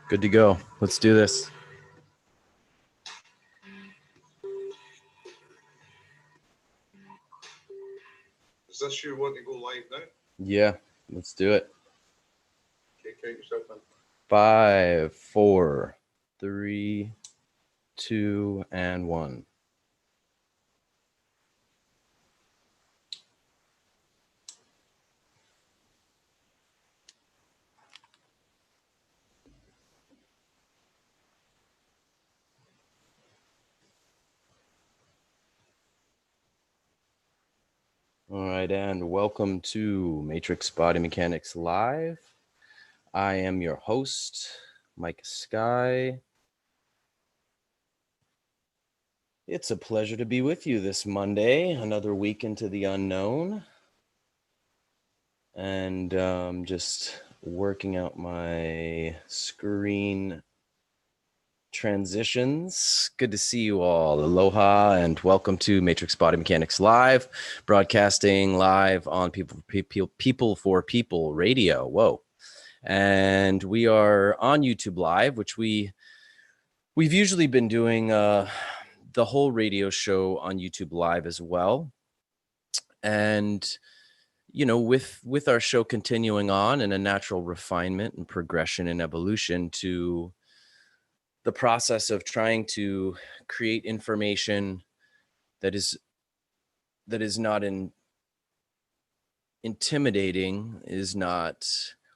Good to go. Let's do this. Is this you want to go live now? Yeah, let's do it. Okay, count yourself in. 5, 4, 3, 2, and 1. All right, and welcome to Matrix Body Mechanics Live. I am your host, Mike Sky. It's a pleasure to be with you this Monday, another week into the unknown. And just working out my screen transitions. Good to see you all. Aloha and welcome to Matrix Body Mechanics Live, broadcasting live on People for People radio. Whoa. And we are on YouTube Live, which we've usually been doing the whole radio show on YouTube Live as well. And you know, with our show continuing on in a natural refinement and progression and evolution to the process of trying to create information that is not intimidating, is not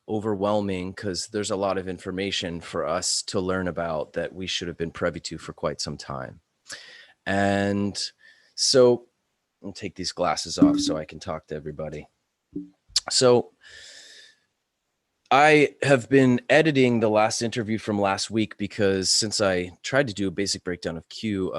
overwhelming, because there's a lot of information for us to learn about that we should have been privy to for quite some time. And so I'll take these glasses off so I can talk to everybody. So I have been editing the last interview from last week because since I tried to do a basic breakdown of Q,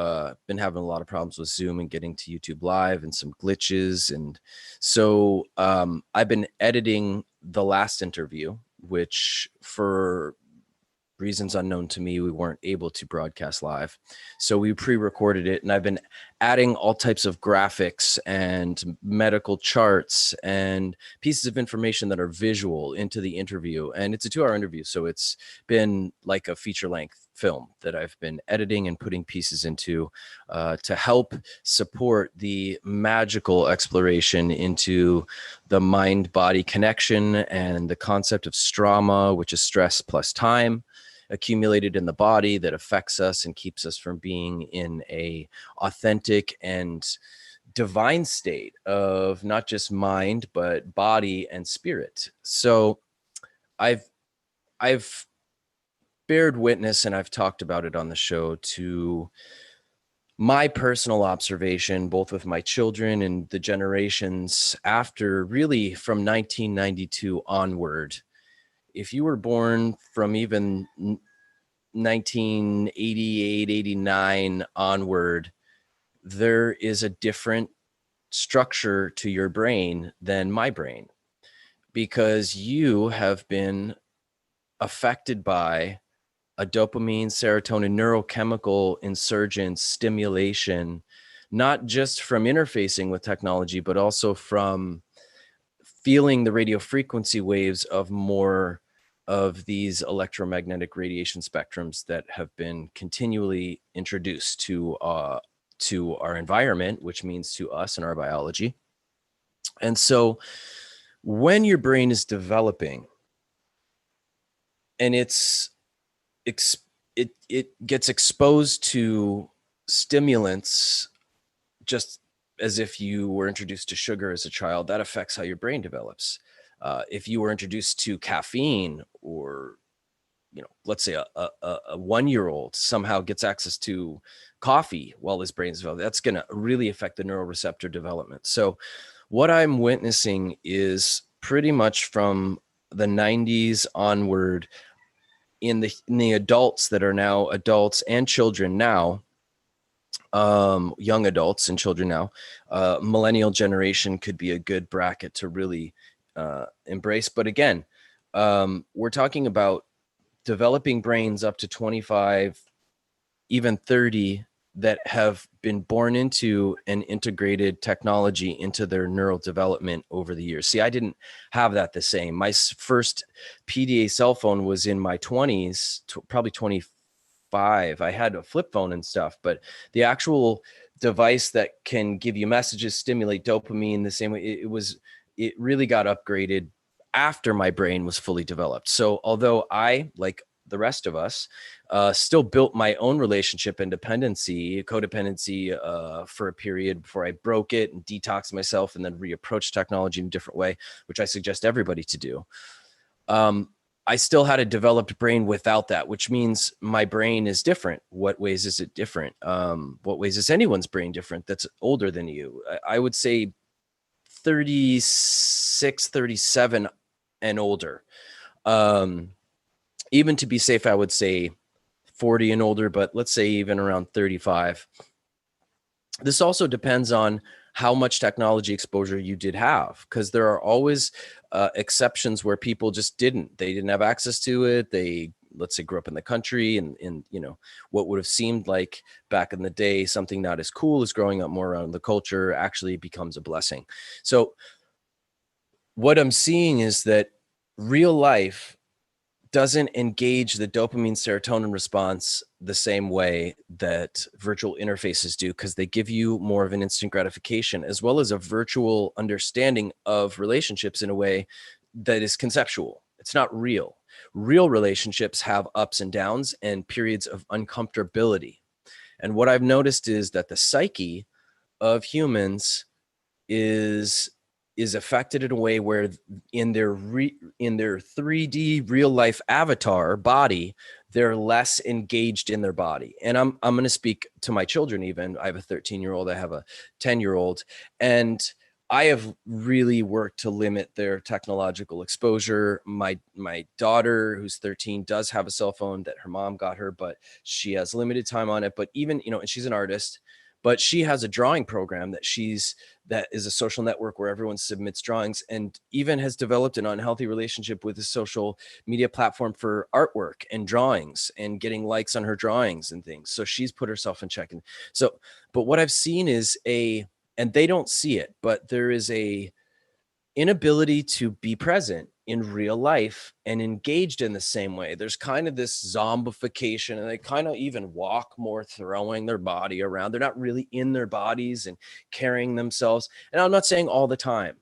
been having a lot of problems with Zoom and getting to YouTube Live and some glitches. And so I've been editing the last interview, which for reasons unknown to me, we weren't able to broadcast live. So we pre-recorded it, and I've been adding all types of graphics and medical charts and pieces of information that are visual into the interview. And it's a 2-hour interview, so it's been like a feature-length film that I've been editing and putting pieces into to help support the magical exploration into the mind-body connection and the concept of strama, which is stress plus time accumulated in the body that affects us and keeps us from being in a authentic and divine state of not just mind, but body and spirit. So I've bared witness, and I've talked about it on the show, to my personal observation, both with my children and the generations after, really from 1992 onward. If you were born from even 1988, 89 onward, there is a different structure to your brain than my brain, because you have been affected by a dopamine, serotonin, neurochemical insurgence stimulation, not just from interfacing with technology, but also from feeling the radio frequency waves of more of these electromagnetic radiation spectrums that have been continually introduced to our environment, which means to us and our biology. And so when your brain is developing and it gets exposed to stimulants, just as if you were introduced to sugar as a child, that affects how your brain develops. If you were introduced to caffeine, or, you know, let's say a 1-year-old somehow gets access to coffee while his brain's developing, that's going to really affect the neuroreceptor development. So what I'm witnessing is pretty much from the 90s onward in the adults that are now adults and children now, young adults and children now, millennial generation could be a good bracket to really embrace. But again, we're talking about developing brains up to 25 even 30 that have been born into and integrated technology into their neural development over the years. See, I didn't have that the same. My first PDA cell phone was in my 20s, probably 25. I had a flip phone and stuff, but the actual device that can give you messages, stimulate dopamine the same way, it really got upgraded after my brain was fully developed. So although I, like the rest of us, still built my own relationship and codependency for a period before I broke it and detoxed myself and then reapproached technology in a different way, which I suggest everybody to do. I still had a developed brain without that, which means my brain is different. What ways is it different? What ways is anyone's brain different that's older than you? I would say 36, 37 and older. Even to be safe, I would say 40 and older, but let's say even around 35. This also depends on how much technology exposure you did have, because there are always exceptions where people just they didn't have access to it. They, let's say, grew up in the country, and you know, what would have seemed like back in the day something not as cool as growing up more around the culture actually becomes a blessing. So what I'm seeing is that real life doesn't engage the dopamine serotonin response the same way that virtual interfaces do, because they give you more of an instant gratification as well as a virtual understanding of relationships in a way that is conceptual. It's not real. Real relationships have ups and downs and periods of uncomfortability. And what I've noticed is that the psyche of humans is affected in a way where in their 3D real life avatar body, they're less engaged in their body. And I'm going to speak to my children. Even I have a 13-year-old, I have a 10-year-old, and I have really worked to limit their technological exposure. My daughter, who's 13, does have a cell phone that her mom got her, but she has limited time on it. But even, you know, and she's an artist, but she has a drawing program that is a social network where everyone submits drawings, and even has developed an unhealthy relationship with a social media platform for artwork and drawings and getting likes on her drawings and things. So she's put herself in check. And so, but what I've seen is and they don't see it, but there is a inability to be present in real life and engaged in the same way. There's kind of this zombification, and they kind of even walk more throwing their body around. They're not really in their bodies and carrying themselves. And I'm not saying all the time,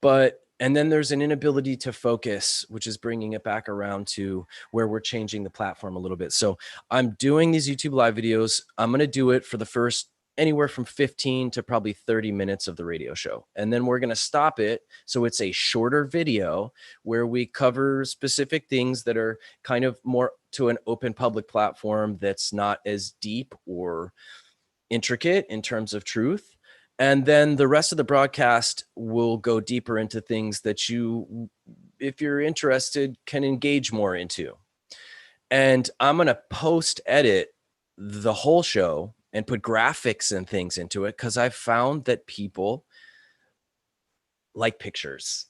but and then there's an inability to focus, which is bringing it back around to where we're changing the platform a little bit. So I'm doing these YouTube live videos. I'm going to do it for the first anywhere from 15 to probably 30 minutes of the radio show. And then we're going to stop it. So it's a shorter video where we cover specific things that are kind of more to an open public platform that's not as deep or intricate in terms of truth. And then the rest of the broadcast will go deeper into things that you, if you're interested, can engage more into. And I'm going to post edit the whole show and put graphics and things into it, because I've found that people like pictures.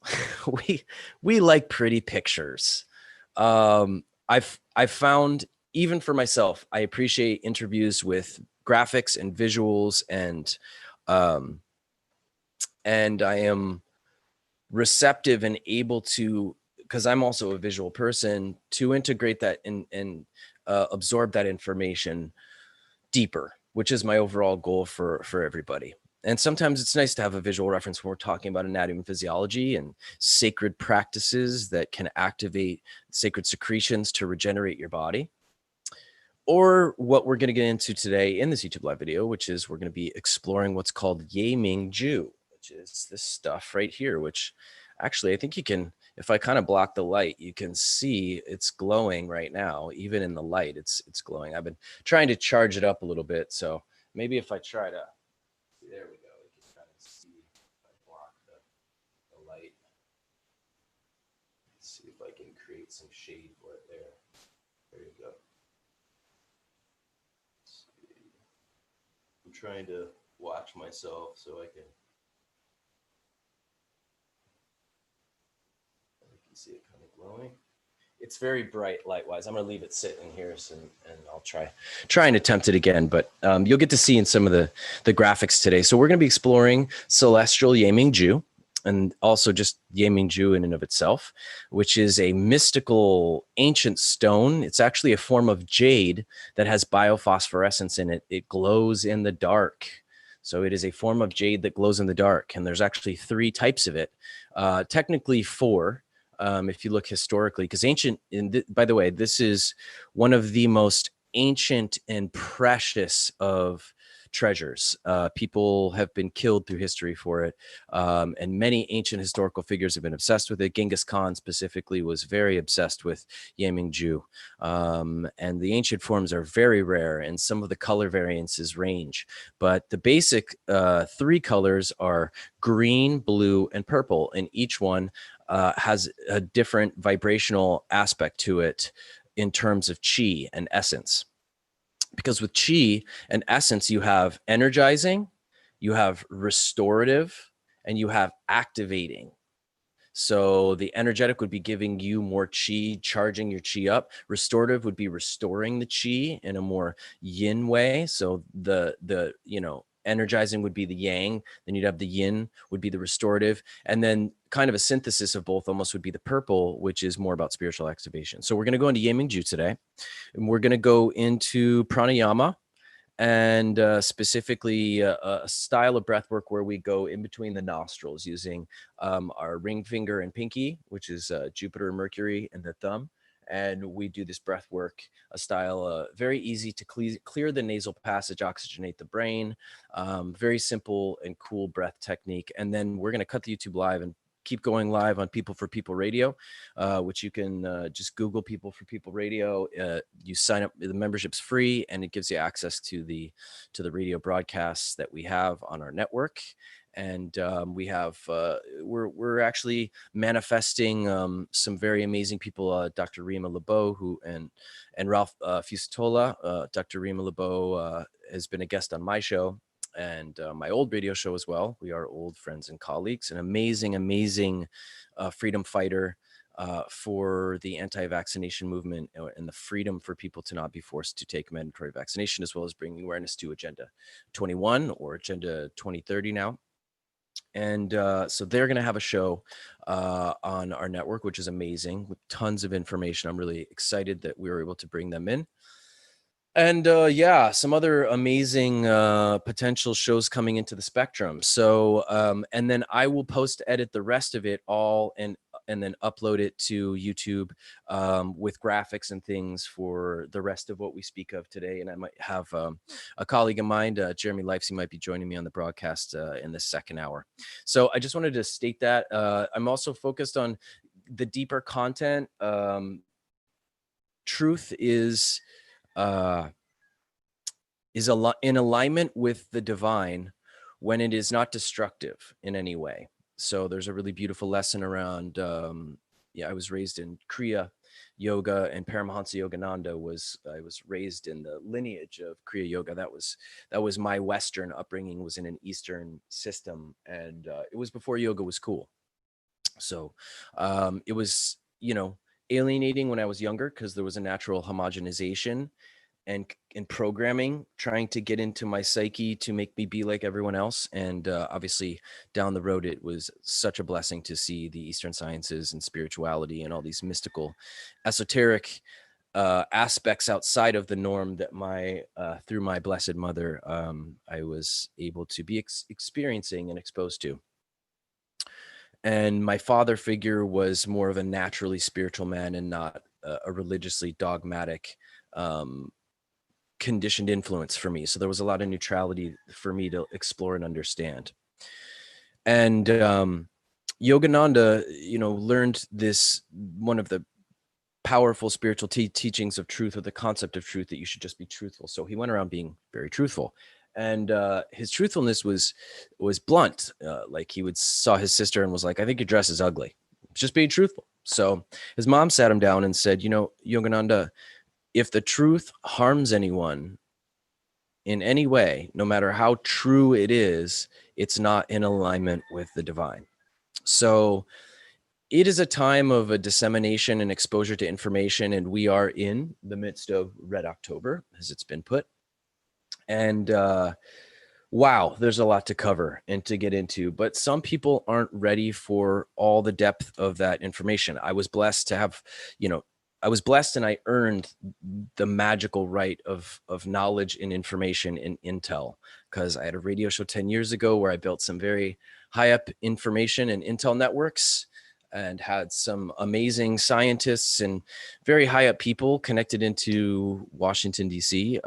we like pretty pictures. I've found, even for myself, I appreciate interviews with graphics and visuals, and I am receptive and able to, because I'm also a visual person, to integrate that and absorb that information deeper, which is my overall goal for everybody. And sometimes it's nice to have a visual reference when we're talking about anatomy and physiology and sacred practices that can activate sacred secretions to regenerate your body. Or what we're going to get into today in this YouTube live video, which is we're going to be exploring what's called Ming, which is this stuff right here, which actually I think you can, if I kind of block the light, you can see it's glowing right now. Even in the light, it's glowing. I've been trying to charge it up a little bit. So maybe if I try to, there we go. You can kind of see if I block the light. Let's see if I can create some shade for it there. There you go. I'm trying to watch myself so I can see it kind of glowing. It's very bright light-wise. I'm going to leave it sitting here, and I'll try and attempt it again. But you'll get to see in some of the graphics today. So we're going to be exploring celestial Yeming Ju, and also just Yeming Ju in and of itself, which is a mystical ancient stone. It's actually a form of jade that has biophosphorescence in it. It glows in the dark. So it is a form of jade that glows in the dark. And there's actually 3 types of it, technically 4. If you look historically, because by the way, this is one of the most ancient and precious of treasures. People have been killed through history for it, and many ancient historical figures have been obsessed with it. Genghis Khan specifically was very obsessed with Yeming Ju, and the ancient forms are very rare, and some of the color variances range. But the basic 3 colors are green, blue, and purple, and each one has a different vibrational aspect to it in terms of chi and essence. Because with chi and essence, you have energizing, you have restorative, and you have activating. So the energetic would be giving you more chi, charging your chi up. Restorative would be restoring the chi in a more yin way. So the energizing would be the yang, then you'd have the yin would be the restorative, and then kind of a synthesis of both almost would be the purple, which is more about spiritual activation. So we're going to go into Yeming Ju today, and we're going to go into pranayama, and specifically a style of breath work where we go in between the nostrils using our ring finger and pinky, which is Jupiter, Mercury, and the thumb. And we do this breath work, a style very easy to clear the nasal passage, oxygenate the brain. Very simple and cool breath technique. And then we're going to cut the YouTube live and keep going live on People for People Radio, which you can just Google People for People Radio. You sign up; the membership's free, and it gives you access to the radio broadcasts that we have on our network. And we have we're actually manifesting some very amazing people, Dr. Rima Lebeau, and Ralph Fusatola. Dr. Rima Lebeau has been a guest on my show and my old radio show as well. We are old friends and colleagues. An amazing freedom fighter for the anti-vaccination movement and the freedom for people to not be forced to take mandatory vaccination, as well as bringing awareness to Agenda 21 or Agenda 2030 now. And so they're going to have a show on our network, which is amazing, with tons of information. I'm really excited that we were able to bring them in. And yeah, some other amazing potential shows coming into the spectrum. So, and then I will edit the rest of it all and then upload it to YouTube with graphics and things for the rest of what we speak of today. And I might have a colleague of mine, Jeremy Lifesey, might be joining me on the broadcast in the second hour. So I just wanted to state that. I'm also focused on the deeper content. Truth is in alignment with the divine when it is not destructive in any way. So there's a really beautiful lesson around, I was raised in Kriya Yoga, and Paramahansa Yogananda I was raised in the lineage of Kriya Yoga. That was my Western upbringing, was in an Eastern system, and it was before yoga was cool. So it was, alienating when I was younger because there was a natural homogenization and programming trying to get into my psyche to make me be like everyone else. And obviously down the road, it was such a blessing to see the Eastern sciences and spirituality and all these mystical, esoteric aspects outside of the norm that through my blessed mother, I was able to be experiencing and exposed to. And my father figure was more of a naturally spiritual man and not a religiously dogmatic, conditioned influence for me. So there was a lot of neutrality for me to explore and understand. And Yogananda, learned this, one of the powerful spiritual teachings of truth, or the concept of truth, that you should just be truthful. So he went around being very truthful. And his truthfulness was blunt. Like he saw his sister and was like, "I think your dress is ugly." Just being truthful. So his mom sat him down and said, "Yogananda, if the truth harms anyone in any way, no matter how true it is, it's not in alignment with the divine." So it is a time of a dissemination and exposure to information, and we are in the midst of Red October, as it's been put. And wow, there's a lot to cover and to get into, but some people aren't ready for all the depth of that information. I was blessed to have, I was blessed and I earned the magical right of knowledge and information in intel, because I had a radio show 10 years ago where I built some very high up information and intel networks and had some amazing scientists and very high up people connected into Washington, D.C.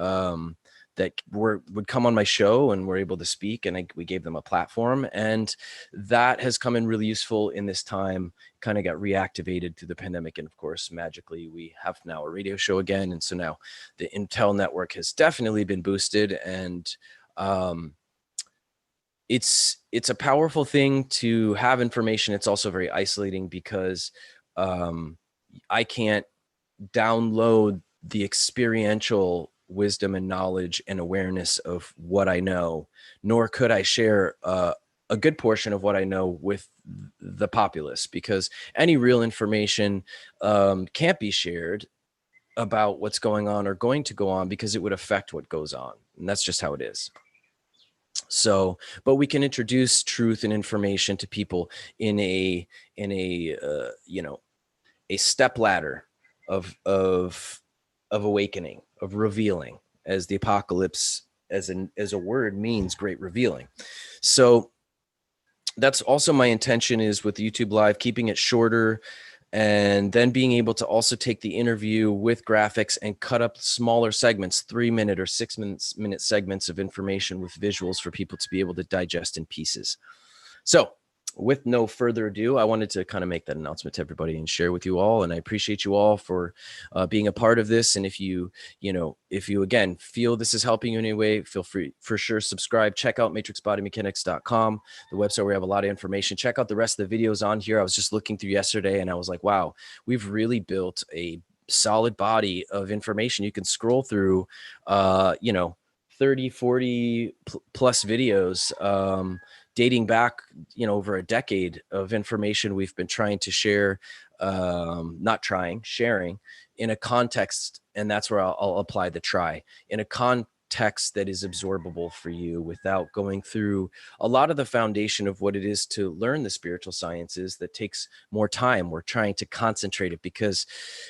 That would come on my show and were able to speak, and we gave them a platform, and that has come in really useful in this time. Kind of got reactivated through the pandemic, and of course magically we have now a radio show again, and so now the intel network has definitely been boosted, and it's a powerful thing to have information. It's also very isolating because I can't download the experiential wisdom and knowledge and awareness of what I know, nor could I share a good portion of what I know with the populace, because any real information can't be shared about what's going on or going to go on, because it would affect what goes on. And that's just how it is. So, but we can introduce truth and information to people in a a step ladder of awakening, of revealing, as the apocalypse as a word means great revealing. So that's also my intention is with YouTube Live, keeping it shorter, and then being able to also take the interview with graphics and cut up smaller segments, 3-minute or 6-minute segments of information with visuals for people to be able to digest in pieces. So with no further ado, I wanted to kind of make that announcement to everybody and share with you all. And I appreciate you all for being a part of this. And if you again feel this is helping you in any way, feel free, for sure, subscribe, check out matrixbodymechanics.com, the website where we have a lot of information. Check out the rest of the videos on here. I was just looking through yesterday and I was like, wow, we've really built a solid body of information. You can scroll through, 30, 40 plus videos, dating back, over a decade of information we've been trying to share, sharing in a context. And that's where I'll apply the try, in a context that is absorbable for you without going through a lot of the foundation of what it is to learn the spiritual sciences. That takes more time. We're trying to concentrate it because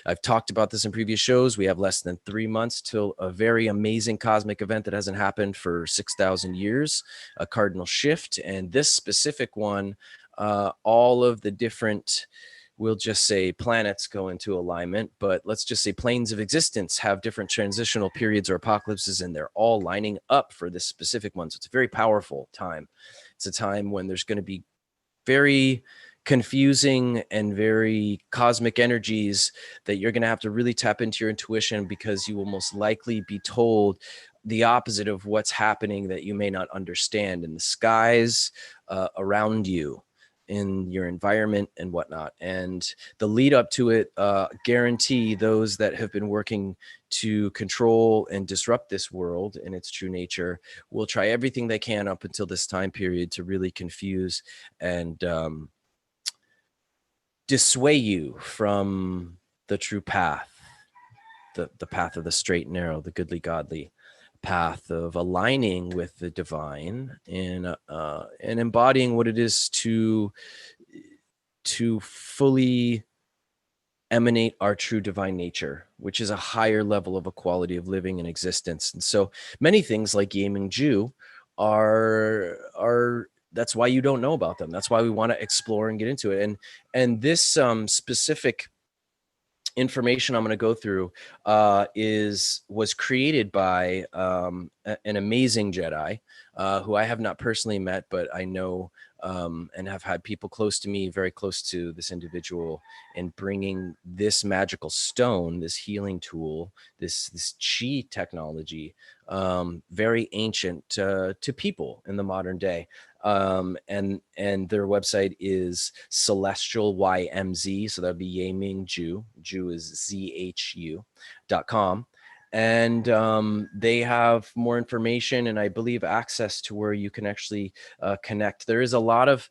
I've talked about this in previous shows. We have less than 3 months till a very amazing cosmic event that hasn't happened for 6,000 years, a cardinal shift. And this specific one, all of the different, we'll just say planets go into alignment, but let's just say planes of existence have different transitional periods or apocalypses, and they're all lining up for this specific one. So it's a very powerful time. It's a time when there's going to be very confusing and very cosmic energies that you're going to have to really tap into your intuition, because you will most likely be told the opposite of what's happening that you may not understand in the skies around you, in your environment and whatnot. And the lead up to it, guarantee those that have been working to control and disrupt this world in its true nature will try everything they can up until this time period to really confuse and dissuade you from the true path, the path of the straight and narrow, the goodly godly path of aligning with the divine, and embodying what it is to fully emanate our true divine nature, which is a higher level of a quality of living and existence. And so many things like Yaming Jew are that's why you don't know about them. That's why we want to explore and get into it. And this specific information I'm going to go through was created by an amazing Jedi who I have not personally met, but I know and have had people close to me, very close to this individual, in bringing this magical stone, this healing tool, this chi technology, very ancient to people in the modern day. And their website is Celestial YMZ. So that'd be Yaming Jew. Jew is ZHU.com. And they have more information and I believe access to where you can actually connect. There is a lot of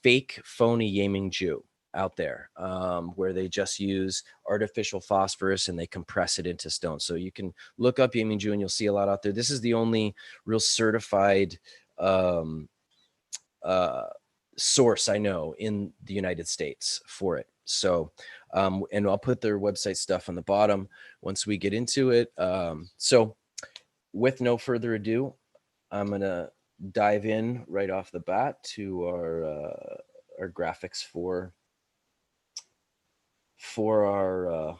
fake, phony Yaming Jew. out there, where they just use artificial phosphorus and they compress it into stone. So you can look up Yemingju and you'll see a lot out there. This is the only real certified source I know in the United States for it. So, and I'll put their website stuff on the bottom once we get into it. So with no further ado, I'm going to dive in right off the bat to our graphics for our,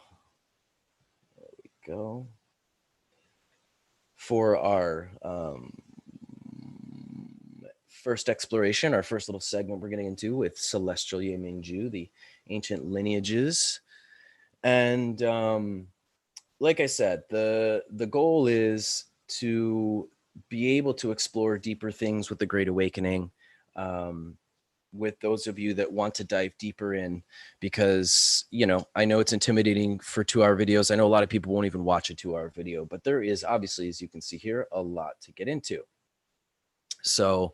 there we go, for our first exploration, our first little segment we're getting into with Celestial Yemingju, the ancient lineages. And like I said, the goal is to be able to explore deeper things with the Great Awakening, with those of you that want to dive deeper in, because, you know, I know it's intimidating for 2-hour videos. I know a lot of people won't even watch a 2-hour video, but there is obviously, as you can see here, a lot to get into. So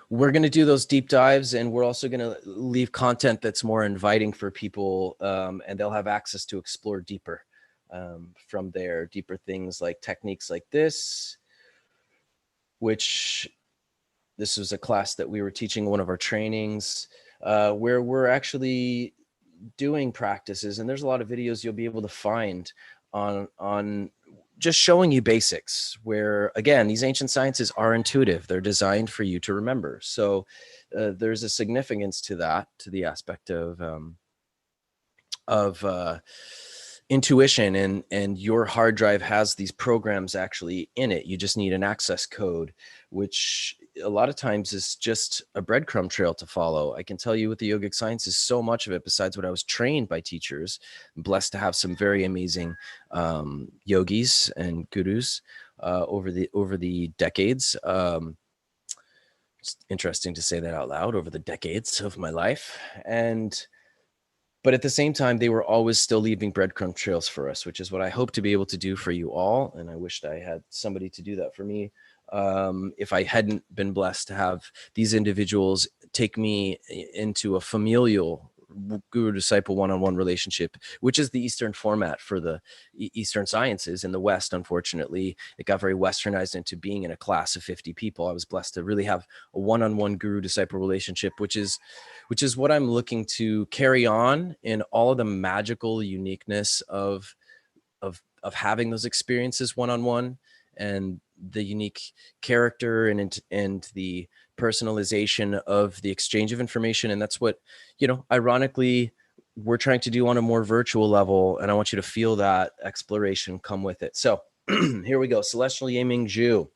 we're going to do those deep dives, and we're also going to leave content that's more inviting for people, and they'll have access to explore deeper from there, deeper things like techniques like this, which this was a class that we were teaching one of our trainings, where we're actually doing practices, and there's a lot of videos you'll be able to find on just showing you basics, where again, these ancient sciences are intuitive. They're designed for you to remember. So there's a significance to that, to the aspect of intuition, and your hard drive has these programs actually in it. You just need an access code, which a lot of times is just a breadcrumb trail to follow. I can tell you with the yogic sciences, so much of it, besides what I was trained by teachers, I'm blessed to have some very amazing yogis and gurus over the decades. It's interesting to say that out loud, over the decades of my life. But at the same time, they were always still leaving breadcrumb trails for us, which is what I hope to be able to do for you all. And I wished I had somebody to do that for me. If I hadn't been blessed to have these individuals take me into a familial guru-disciple one-on-one relationship, which is the Eastern format for the Eastern sciences. In the West, unfortunately, it got very Westernized into being in a class of 50 people. I was blessed to really have a one-on-one guru-disciple relationship, which is what I'm looking to carry on in all of the magical uniqueness of having those experiences one-on-one, and the unique character and the personalization of the exchange of information. And that's what, you know, ironically, we're trying to do on a more virtual level. And I want you to feel that exploration come with it. So here we go. Celestial Yemingju.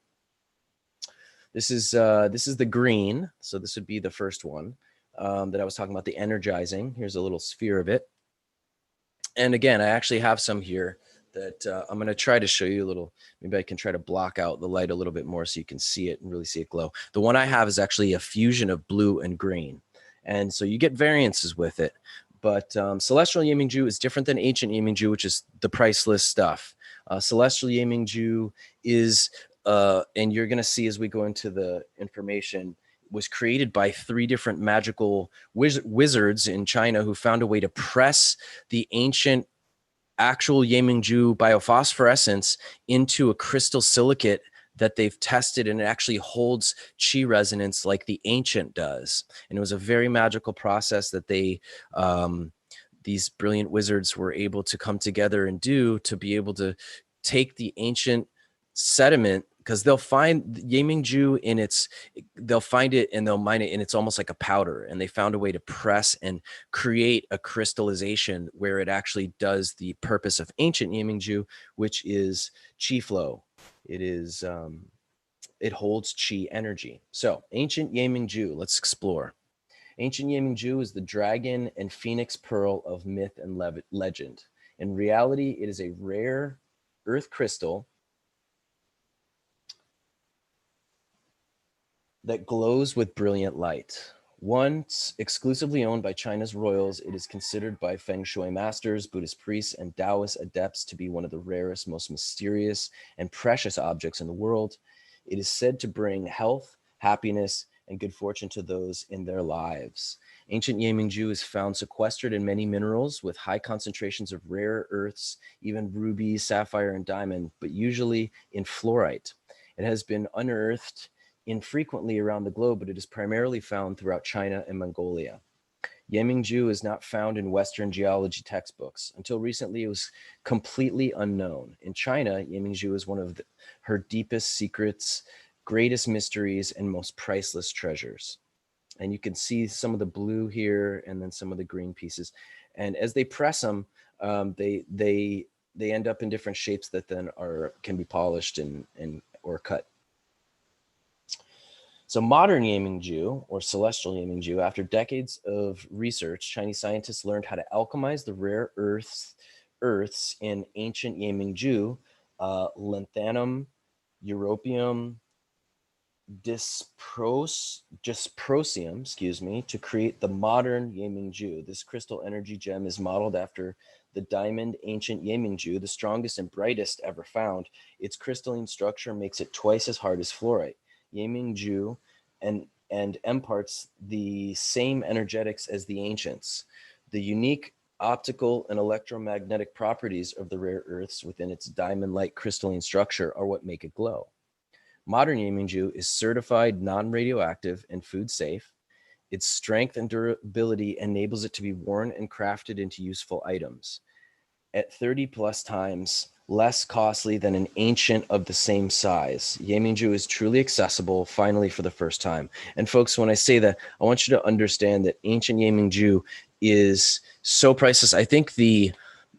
This is the green. So this would be the first one that I was talking about, the energizing. Here's a little sphere of it. And again, I actually have some here that I'm going to try to show you a little. Maybe I can try to block out the light a little bit more so you can see it and really see it glow. The one I have is actually a fusion of blue and green. And so you get variances with it. But Celestial Yemingju is different than Ancient Yemingju, which is the priceless stuff. Celestial Yemingju is, and you're going to see as we go into the information, was created by 3 different magical wizards in China who found a way to press the ancient actual Yemingju biophosphorescence into a crystal silicate that they've tested, and it actually holds chi resonance like the ancient does. And it was a very magical process that they, these brilliant wizards were able to come together and do, to be able to take the ancient sediment, because they'll find Yemingju in its, they'll find it and they'll mine it, and it's almost like a powder. And they found a way to press and create a crystallization where it actually does the purpose of ancient Yemingju, which is chi flow. It is, it holds chi energy. So ancient Yemingju, let's explore. Ancient Yemingju is the dragon and phoenix pearl of myth and legend. In reality, it is a rare earth crystal that glows with brilliant light. Once exclusively owned by China's royals, it is considered by Feng Shui masters, Buddhist priests, and Taoist adepts to be one of the rarest, most mysterious, and precious objects in the world. It is said to bring health, happiness, and good fortune to those in their lives. Ancient Yemingju is found sequestered in many minerals with high concentrations of rare earths, even ruby, sapphire, and diamond, but usually in fluorite. It has been unearthed infrequently around the globe, but it is primarily found throughout China and Mongolia. Yemingju is not found in Western geology textbooks. Until recently, it was completely unknown. In China, Yemingju is one of her deepest secrets, greatest mysteries, and most priceless treasures. And you can see some of the blue here and then some of the green pieces. And as they press them, they end up in different shapes that then can be polished and or cut. So modern Yemingju, or celestial Yemingju, after decades of research, Chinese scientists learned how to alchemize the rare earths in ancient Yemingju, lanthanum, europium, dysprosium, to create the modern Yemingju. This crystal energy gem is modeled after the diamond ancient Yemingju, the strongest and brightest ever found. Its crystalline structure makes it twice as hard as fluorite. Yemingju and imparts the same energetics as the ancients. The unique optical and electromagnetic properties of the rare earths within its diamond-like crystalline structure are what make it glow. Modern Yemingju is certified non-radioactive and food safe. Its strength and durability enables it to be worn and crafted into useful items. At 30 plus times less costly than an ancient of the same size, Yemingju is truly accessible finally for the first time. And folks, when I say that, I want you to understand that ancient Yemingju is so priceless. I think the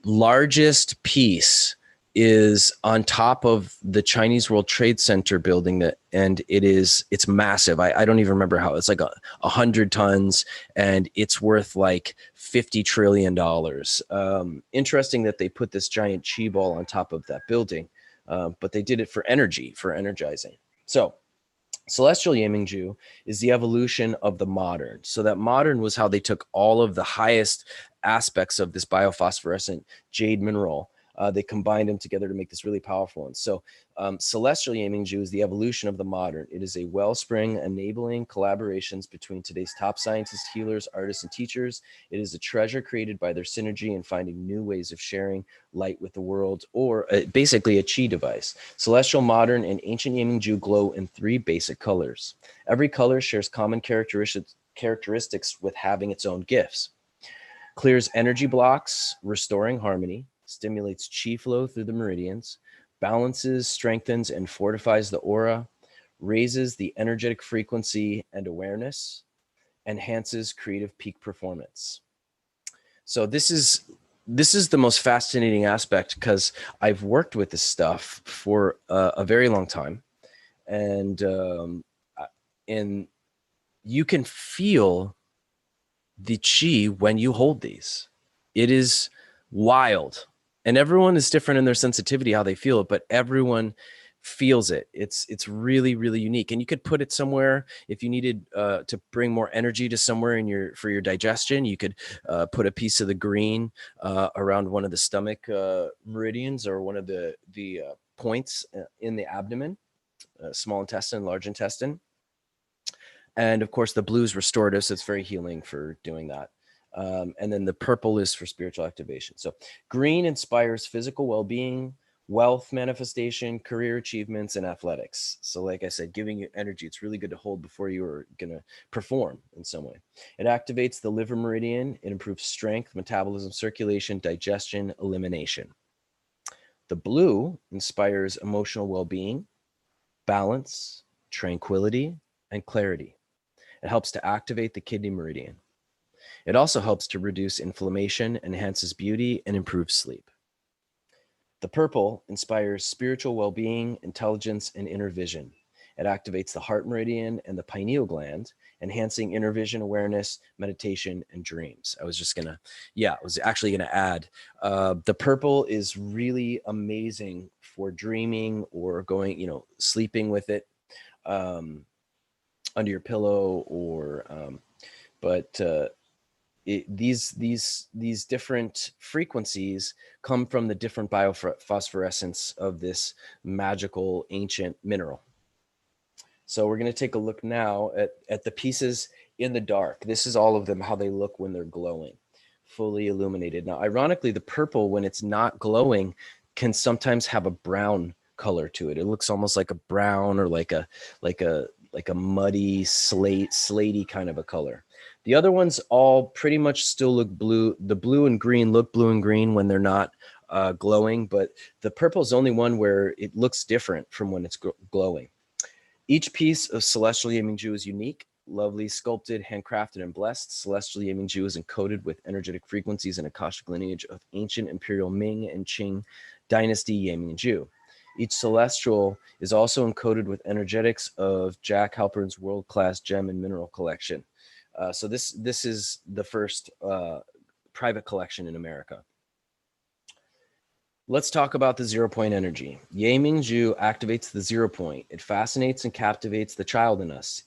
largest piece is on top of the Chinese World Trade Center building and it's massive. I don't even remember how. It's like 100 tons and it's worth like $50 trillion. Interesting that they put this giant chi ball on top of that building, but they did it for energy, for energizing. So celestial Yemingju is the evolution of the modern. So that modern was how they took all of the highest aspects of this biophosphorescent jade mineral. They combined them together to make this really powerful one. So celestial Yemingju is the evolution of the modern. It is a wellspring enabling collaborations between today's top scientists, healers, artists, and teachers. It is a treasure created by their synergy and finding new ways of sharing light with the world, or basically a chi device. Celestial, modern, and ancient Yemingju glow in 3 basic colors. Every color shares common characteristics with having its own gifts. Clears energy blocks, restoring harmony, stimulates chi flow through the meridians, balances, strengthens, and fortifies the aura, raises the energetic frequency and awareness, enhances creative peak performance. So this is the most fascinating aspect because I've worked with this stuff for a very long time, and you can feel the chi when you hold these. It is wild, and everyone is different in their sensitivity, how they feel it, but everyone feels it. It's really, really unique. And you could put it somewhere if you needed to bring more energy to somewhere for your digestion. You could put a piece of the green around one of the stomach meridians or one of the points in the abdomen, small intestine, large intestine. And of course, the blue is restorative, so it's very healing for doing that. And then the purple is for spiritual activation. So green inspires physical well-being, wealth manifestation, career achievements, and athletics. So like I said, giving you energy. It's really good to hold before you are going to perform in some way. It activates the liver meridian. It improves strength, metabolism, circulation, digestion, elimination. The blue inspires emotional well-being, balance, tranquility, and clarity. It helps to activate the kidney meridian. It also helps to reduce inflammation, enhances beauty, and improves sleep. The purple inspires spiritual well-being, intelligence, and inner vision. It activates the heart meridian and the pineal gland, enhancing inner vision, awareness, meditation, and dreams. I was actually gonna add, the purple is really amazing for dreaming or going, sleeping with it. Under your pillow, or these different frequencies come from the different biophosphorescence of this magical ancient mineral. So we're going to take a look now at the pieces in the dark. This is all of them, how they look when they're glowing, fully illuminated. Now, ironically, the purple, when it's not glowing, can sometimes have a brown color to it. It looks almost like a brown or like a muddy slatey kind of a color. The other ones all pretty much still look blue. The blue and green look blue and green when they're not glowing, but the purple is the only one where it looks different from when it's glowing. Each piece of celestial Yemingju is unique, lovely, sculpted, handcrafted, and blessed. Celestial Yemingju is encoded with energetic frequencies and Akashic lineage of ancient imperial Ming and Qing dynasty Yemingju. Each celestial is also encoded with energetics of Jack Halpern's world-class gem and mineral collection. So this is the first private collection in America. Let's talk about the 0 point energy. Ye Ming-ju activates the 0 point. It fascinates and captivates the child in us.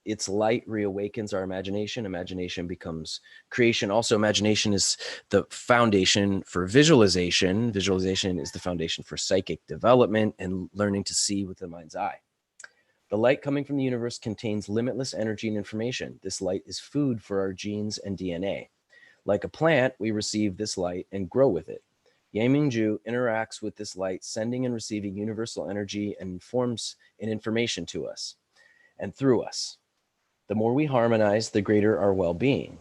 Its light reawakens our imagination. Imagination becomes creation. Also, imagination is the foundation for visualization. Visualization is the foundation for psychic development and learning to see with the mind's eye. The light coming from the universe contains limitless energy and information. This light is food for our genes and DNA. Like a plant, we receive this light and grow with it. Ye Ming-ju interacts with this light, sending and receiving universal energy and informs and information to us and through us. The more we harmonize, the greater our well-being.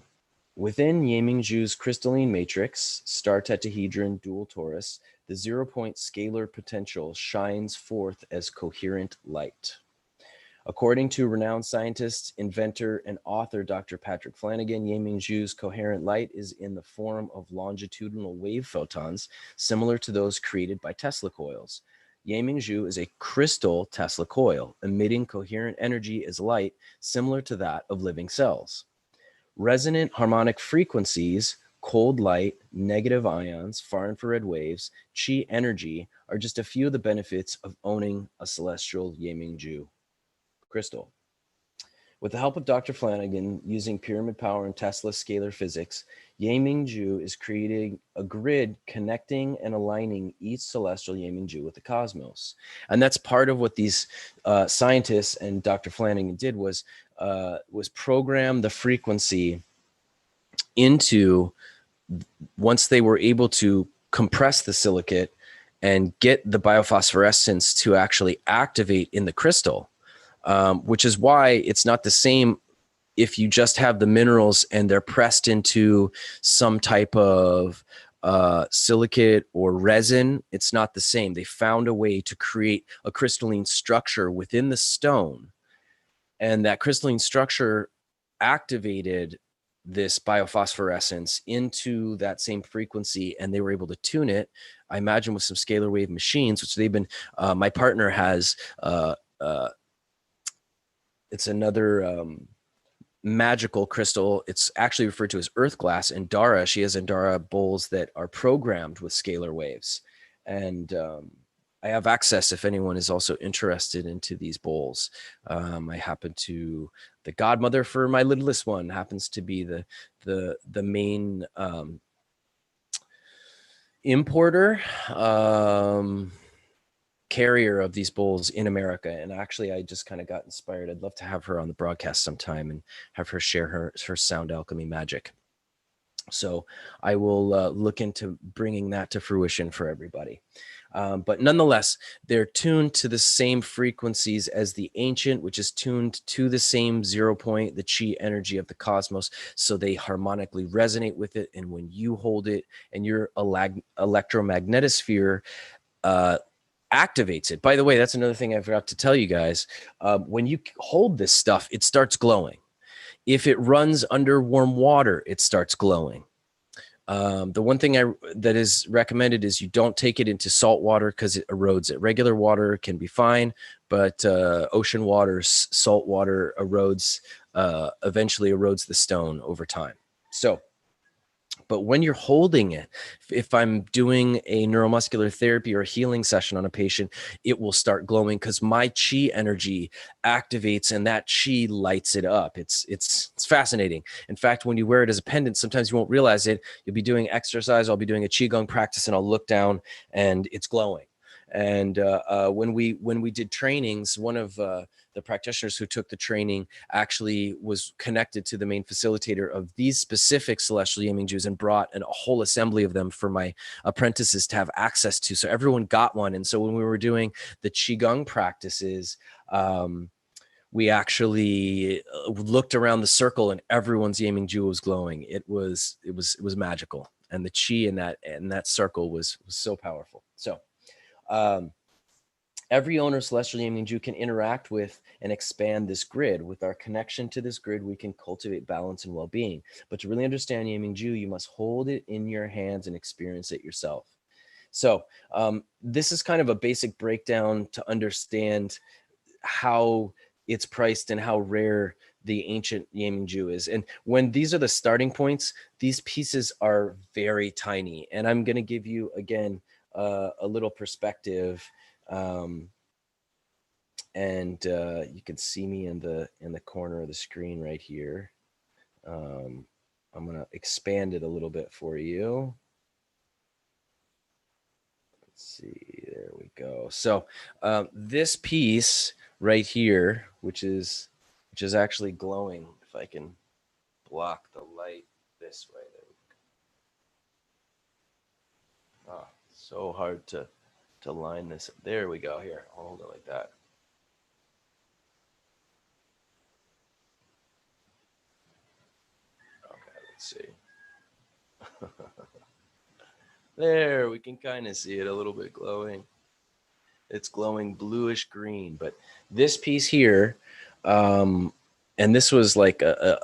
Within Ye Ming-ju's crystalline matrix, star tetrahedron, dual torus, the 0 point scalar potential shines forth as coherent light. According to renowned scientist, inventor, and author Dr. Patrick Flanagan, Ye Ming-ju's coherent light is in the form of longitudinal wave photons, similar to those created by Tesla coils. Ye Ming-ju is a crystal Tesla coil, emitting coherent energy as light, similar to that of living cells. Resonant harmonic frequencies, cold light, negative ions, far infrared waves, chi energy are just a few of the benefits of owning a celestial Ye Ming-ju crystal. With the help of Dr. Flanagan, using pyramid power and Tesla scalar physics, Ye Ming-ju is creating a grid connecting and aligning each celestial Ye Ming-ju with the cosmos. And that's part of what these scientists and Dr. Flanagan did was program the frequency into, once they were able to compress the silicate and get the biophosphorescence to actually activate in the crystal. Which is why it's not the same if you just have the minerals and they're pressed into some type of silicate or resin. It's not the same. They found a way to create a crystalline structure within the stone, and that crystalline structure activated this biophosphorescence into that same frequency, and they were able to tune it, I imagine, with some scalar wave machines, which they've been, my partner has, it's another magical crystal. It's actually referred to as earth glass. And Dara, she has Andara bowls that are programmed with scalar waves. And I have access if anyone is also interested into these bowls. I happen to, the godmother for my littlest one happens to be the main importer, carrier of these bowls in America. And actually, I just kind of got inspired. I'd love to have her on the broadcast sometime and have her share her sound alchemy magic. So I will look into bringing that to fruition for everybody. But nonetheless, they're tuned to the same frequencies as the ancient, which is tuned to the same 0 point, the chi energy of the cosmos. So they harmonically resonate with it. And when you hold it and your electromagnetosphere activates it. By the way, that's another thing I forgot to tell you guys. When you hold this stuff, it starts glowing. If it runs under warm water, it starts glowing. The one thing that is recommended is you don't take it into salt water because it erodes it. Regular water can be fine, but ocean water, salt water erodes, eventually erodes the stone over time. So, but when you're holding it, if I'm doing a neuromuscular therapy or a healing session on a patient, it will start glowing because my chi energy activates and that chi lights it up. It's fascinating. In fact, when you wear it as a pendant, sometimes you won't realize it. You'll be doing exercise. I'll be doing a qigong practice and I'll look down and it's glowing. And when we did trainings, one of the practitioners who took the training actually was connected to the main facilitator of these specific celestial Yiming Jews and brought a whole assembly of them for my apprentices to have access to. So everyone got one. And so when we were doing the Qigong practices, we actually looked around the circle and everyone's Yiming Jew was glowing. It was magical. And the chi in that circle was so powerful. So every owner of Celestial Yiming Jew can interact with and expand this grid. With our connection to this grid, we can cultivate balance and well-being. But to really understand Yiming Jew, you must hold it in your hands and experience it yourself. So this is kind of a basic breakdown to understand how it's priced and how rare the ancient Yiming Jew is. And when these are the starting points, these pieces are very tiny. And I'm going to give you, again, a little perspective. And you can see me in the corner of the screen right here. I'm going to expand it a little bit for you. Let's see, there we go. So this piece right here, which is actually glowing, if I can block the light this way. There we go. Oh, so hard to line this. There we go. Here, I'll hold it like that. Okay, let's see. There, we can kind of see it a little bit glowing. It's glowing bluish green, but this piece here, and this was like a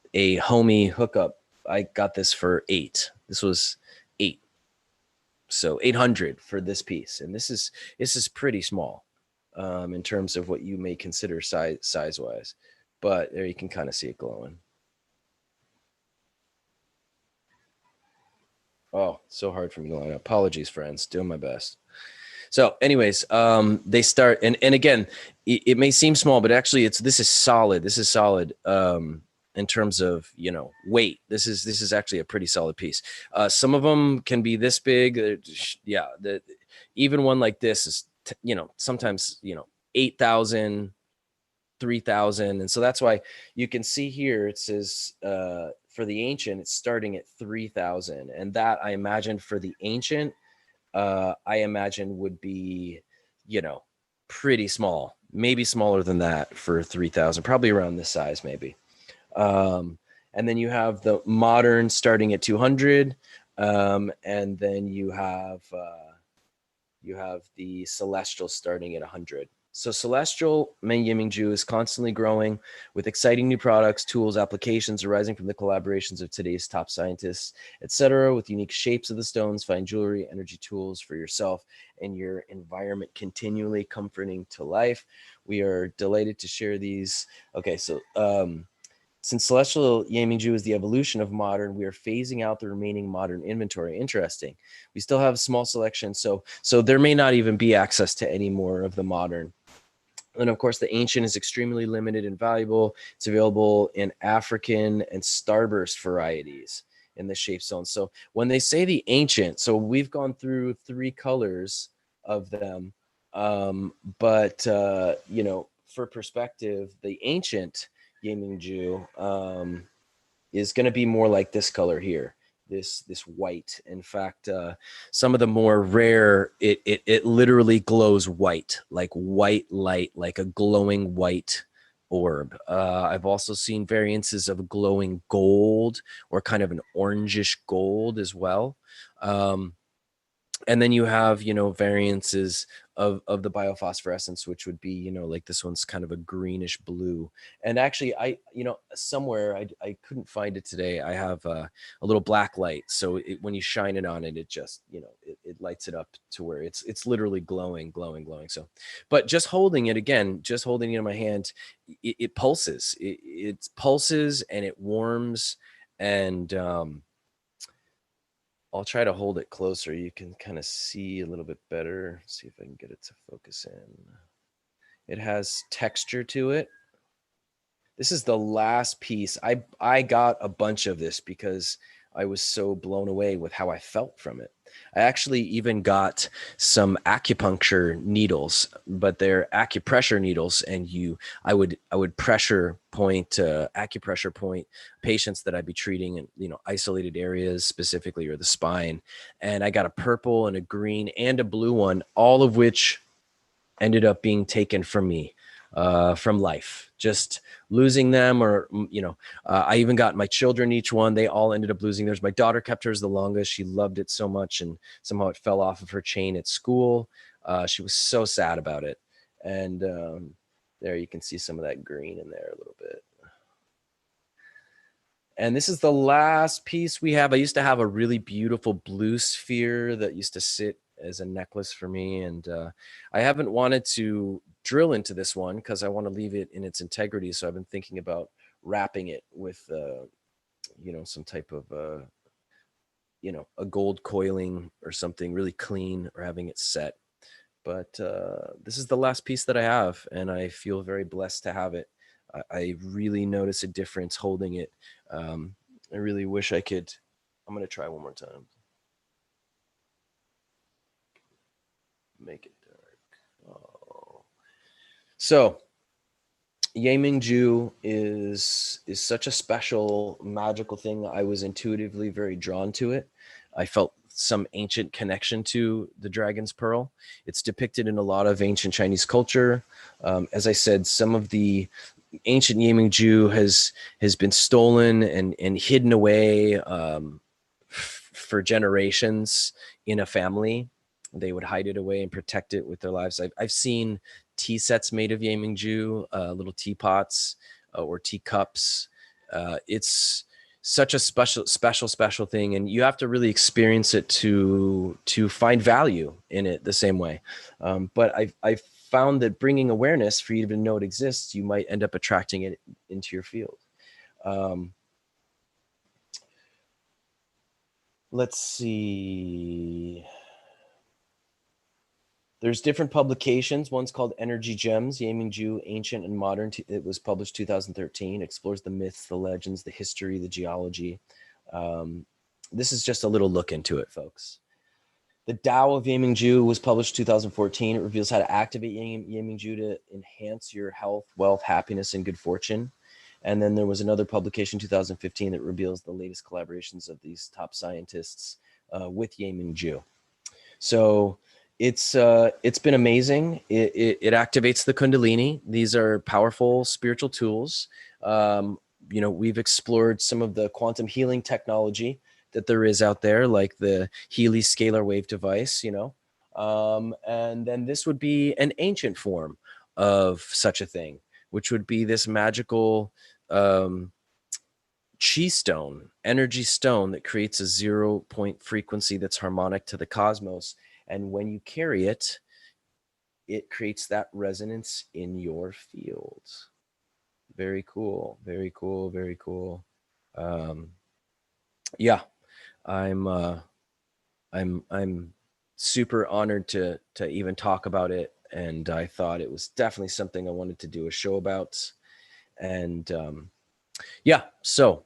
homie hookup. I got this for $8. This was $8, so 800 for this piece, and this is pretty small in terms of what you may consider size wise, but there you can kind of see it glowing. Oh, so hard for me to line up. Apologies, friends. Doing my best. So anyways, they start, and again, it may seem small, but actually this is solid. This is solid in terms of, weight. This is actually a pretty solid piece. Some of them can be this big. Yeah. Even one like this is, sometimes, 8,000, 3,000. And so that's why you can see here, it says, for the ancient, it's starting at 3,000. And that, I imagine, for the ancient, I imagine would be, pretty small, maybe smaller than that for 3,000, probably around this size, maybe. And then you have the modern starting at 200. And then you have the celestial starting at 100. So celestial Ming Yiming Ju is constantly growing with exciting new products, tools, applications arising from the collaborations of today's top scientists, etc., with unique shapes of the stones, fine jewelry, energy tools for yourself and your environment, continually comforting to life. We are delighted to share these. Okay, so since celestial Yiming Ju is the evolution of modern, we are phasing out the remaining modern inventory. Interesting. We still have a small selection, so there may not even be access to any more of the modern. And of course, the ancient is extremely limited and valuable. It's available in African and starburst varieties in the shape zone. So when they say the ancient, so we've gone through 3 colors of them. But for perspective, the ancient Yiming Ju is going to be more like this color here. This white. In fact, some of the more rare, it literally glows white, like white light, like a glowing white orb. I've also seen variances of glowing gold or kind of an orangish gold as well. And then you have, variances of the biophosphorescence, which would be, like this one's kind of a greenish blue. And actually, somewhere I couldn't find it today. I have a little black light. So when you shine it on it, it just, it lights it up to where it's literally glowing. So, but just holding it in my hand, it pulses. It pulses and it warms. And I'll try to hold it closer. You can kind of see a little bit better. See if I can get it to focus in. It has texture to it. This is the last piece. I got a bunch of this because I was so blown away with how I felt from it. I actually even got some acupuncture needles, but they're acupressure needles, and I would pressure point, acupressure point patients that I'd be treating in, isolated areas specifically, or the spine. And I got a purple and a green and a blue one, all of which ended up being taken from me, from life, just losing them. Or I even got my children each one. They all ended up losing theirs. My daughter kept hers the longest. She loved it so much, and somehow it fell off of her chain at school. She was so sad about it. And there you can see some of that green in there a little bit. And this is the last piece we have. I used to have a really beautiful blue sphere that used to sit as a necklace for me. And I haven't wanted to drill into this one because I want to leave it in its integrity. So I've been thinking about wrapping it with, some type of, a gold coiling or something really clean, or having it set. But this is the last piece that I have, and I feel very blessed to have it. I really notice a difference holding it. I really wish I could. I'm going to try one more time. Make it dark. Oh. So Yemingju is such a special, magical thing. I was intuitively very drawn to it. I felt some ancient connection to the dragon's pearl. It's depicted in a lot of ancient Chinese culture. As I said, some of the ancient Yemingju has been stolen and hidden away for generations in a family. They would hide it away and protect it with their lives. I've seen tea sets made of Yemingju, little teapots or teacups. It's such a special thing, and you have to really experience it to find value in it the same way. But I've found that bringing awareness for you to know it exists, you might end up attracting it into your field. Let's see. There's different publications. One's called Energy Gems, Yemingju, Ancient and Modern. It was published 2013, explores the myths, the legends, the history, the geology. This is just a little look into it, folks. The Tao of Yemingju was published 2014. It reveals how to activate Yemingju to enhance your health, wealth, happiness, and good fortune. And then there was another publication, 2015, that reveals the latest collaborations of these top scientists with Yemingju. So it's been amazing. It activates the Kundalini. These are powerful spiritual tools. We've explored some of the quantum healing technology that there is out there, like the Healy scalar wave device, and then this would be an ancient form of such a thing, which would be this magical chi stone, energy stone that creates a 0-point frequency that's harmonic to the cosmos. And when you carry it, it creates that resonance in your field. Very cool. Very cool. Very cool. Yeah, I'm super honored to even talk about it, and I thought it was definitely something I wanted to do a show about. And yeah, so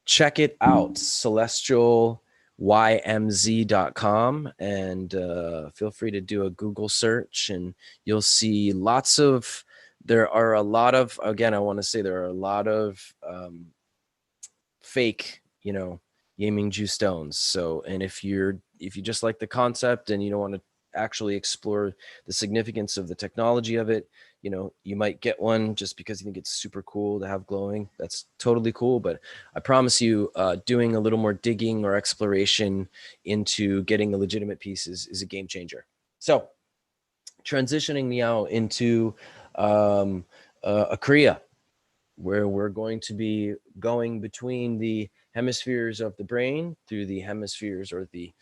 check it out, celestialymz.com, and feel free to do a Google search, and you'll see there are a lot of fake, Yemingju stones. So, and if you just like the concept and you don't want to actually explore the significance of the technology of it, you might get one just because you think it's super cool to have glowing. That's totally cool. But I promise you, doing a little more digging or exploration into getting a legitimate piece is a game changer. So transitioning now into a Kriya, where we're going to be going between the hemispheres of the brain through the hemispheres, or the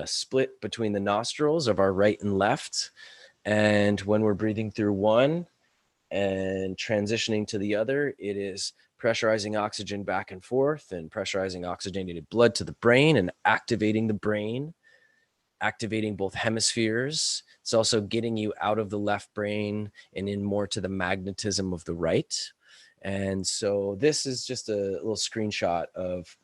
split between the nostrils of our right and left. And when we're breathing through one and transitioning to the other, it is pressurizing oxygen back and forth and pressurizing oxygenated blood to the brain and activating the brain, activating both hemispheres. It's also getting you out of the left brain and in more to the magnetism of the right. And so this is just a little screenshot of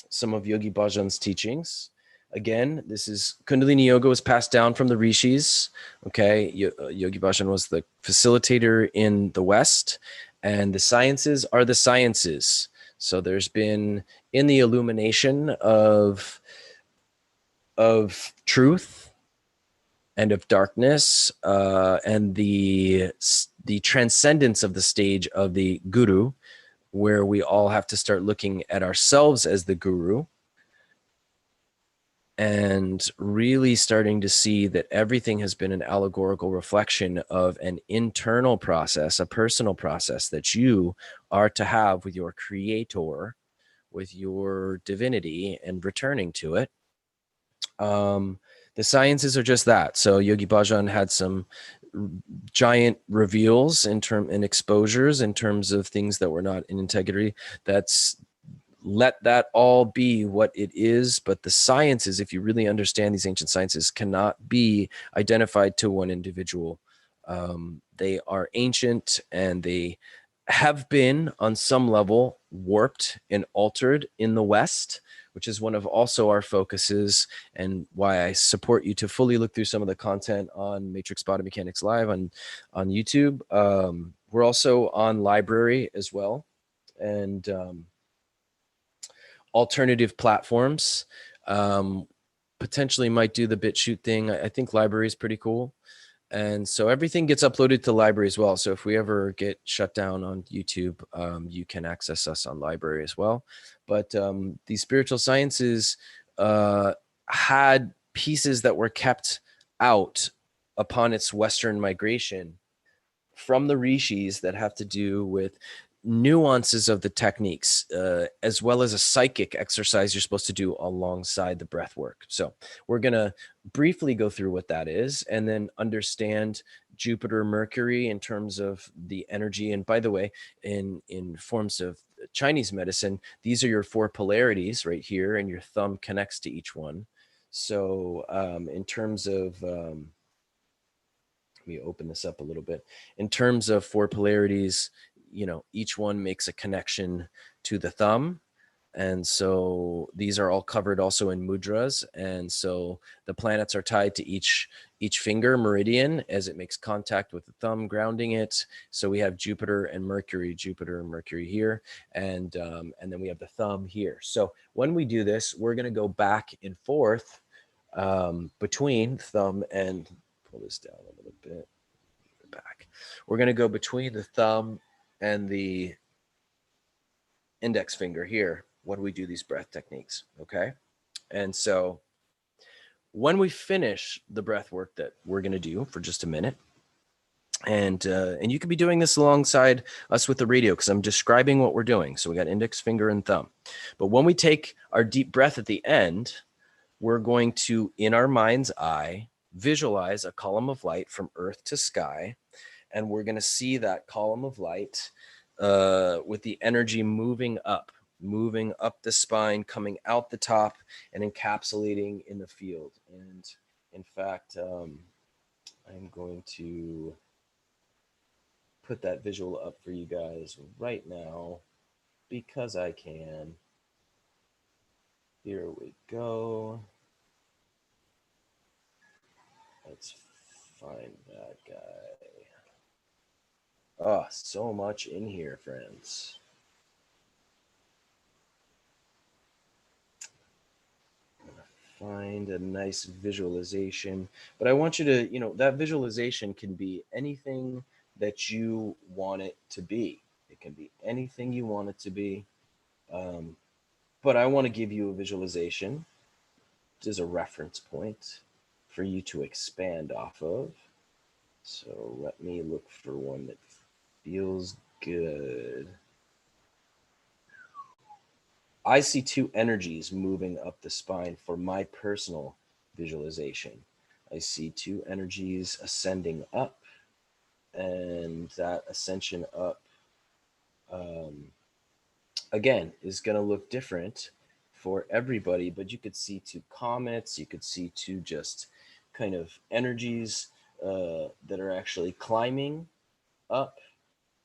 some of Yogi Bhajan's teachings. Again, this is Kundalini Yoga was passed down from the rishis. Okay, Yogi Bhajan was the facilitator in the West, and the sciences are the sciences. So there's been in the illumination of truth and of darkness, and the transcendence of the stage of the guru, where we all have to start looking at ourselves as the guru and really starting to see that everything has been an allegorical reflection of an internal process, a personal process that you are to have with your creator, with your divinity, and returning to it. The sciences are just that. So Yogi Bhajan had some giant reveals and exposures in terms of things that were not in integrity. That's let that all be what it is. But the sciences, if you really understand these ancient sciences, cannot be identified to one individual. They are ancient, and they have been on some level warped and altered in the West, which is one of also our focuses, and why I support you to fully look through some of the content on Matrix Body Mechanics Live on YouTube. We're also on Library as well, and alternative platforms. Potentially might do the BitChute thing. I think Library is pretty cool. And so everything gets uploaded to Library as well. So if we ever get shut down on YouTube, you can access us on Library as well. But these spiritual sciences had pieces that were kept out upon its Western migration from the rishis that have to do with nuances of the techniques, as well as a psychic exercise you're supposed to do alongside the breath work. So we're going to briefly go through what that is, and then understand Jupiter, Mercury in terms of the energy. And by the way, in forms of Chinese medicine, these are your four polarities right here, and your thumb connects to each one. So in terms of let me open this up a little bit. In terms of four polarities, each one makes a connection to the thumb. And so these are all covered also in mudras. And so the planets are tied to each finger meridian as it makes contact with the thumb, grounding it. So we have Jupiter and Mercury here, and then we have the thumb here. So when we do this, we're going to go back and forth between thumb and, pull this down a little bit, back. We're going to go between the thumb and the index finger here when we do these breath techniques, okay? And so when we finish the breath work that we're going to do for just a minute, and you could be doing this alongside us with the radio, because I'm describing what we're doing. So we got index finger and thumb. But when we take our deep breath at the end, we're going to, in our mind's eye, visualize a column of light from earth to sky. And we're going to see that column of light with the energy moving up the spine, coming out the top, and encapsulating in the field. And in fact, I'm going to put that visual up for you guys right now because I can. Here we go. Let's find that guy. Oh, so much in here, friends. Find a nice visualization. But I want you to, that visualization can be anything that you want it to be. It can be anything you want it to be. But I want to give you a visualization as a reference point for you to expand off of. So let me look for one that feels good. I see two energies moving up the spine for my personal visualization. I see two energies ascending up, and that ascension up, again, is going to look different for everybody, but you could see two comets, you could see two just kind of energies that are actually climbing up.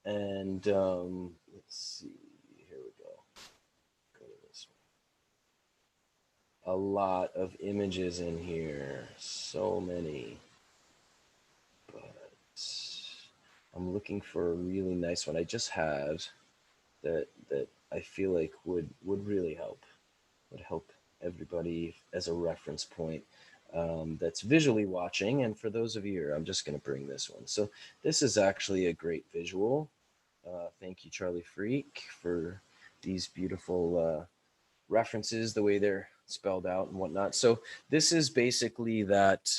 And let's see, here we go. Go to this one. a lot of images in here. So many. But I'm looking for a really nice one. I just had that I feel like would really help. Would help everybody as a reference point that's visually watching. And for those of you here, I'm just going to bring this one. So this is actually a great visual. Thank you, Charlie Freak, for these beautiful references, the way they're spelled out and whatnot. So this is basically that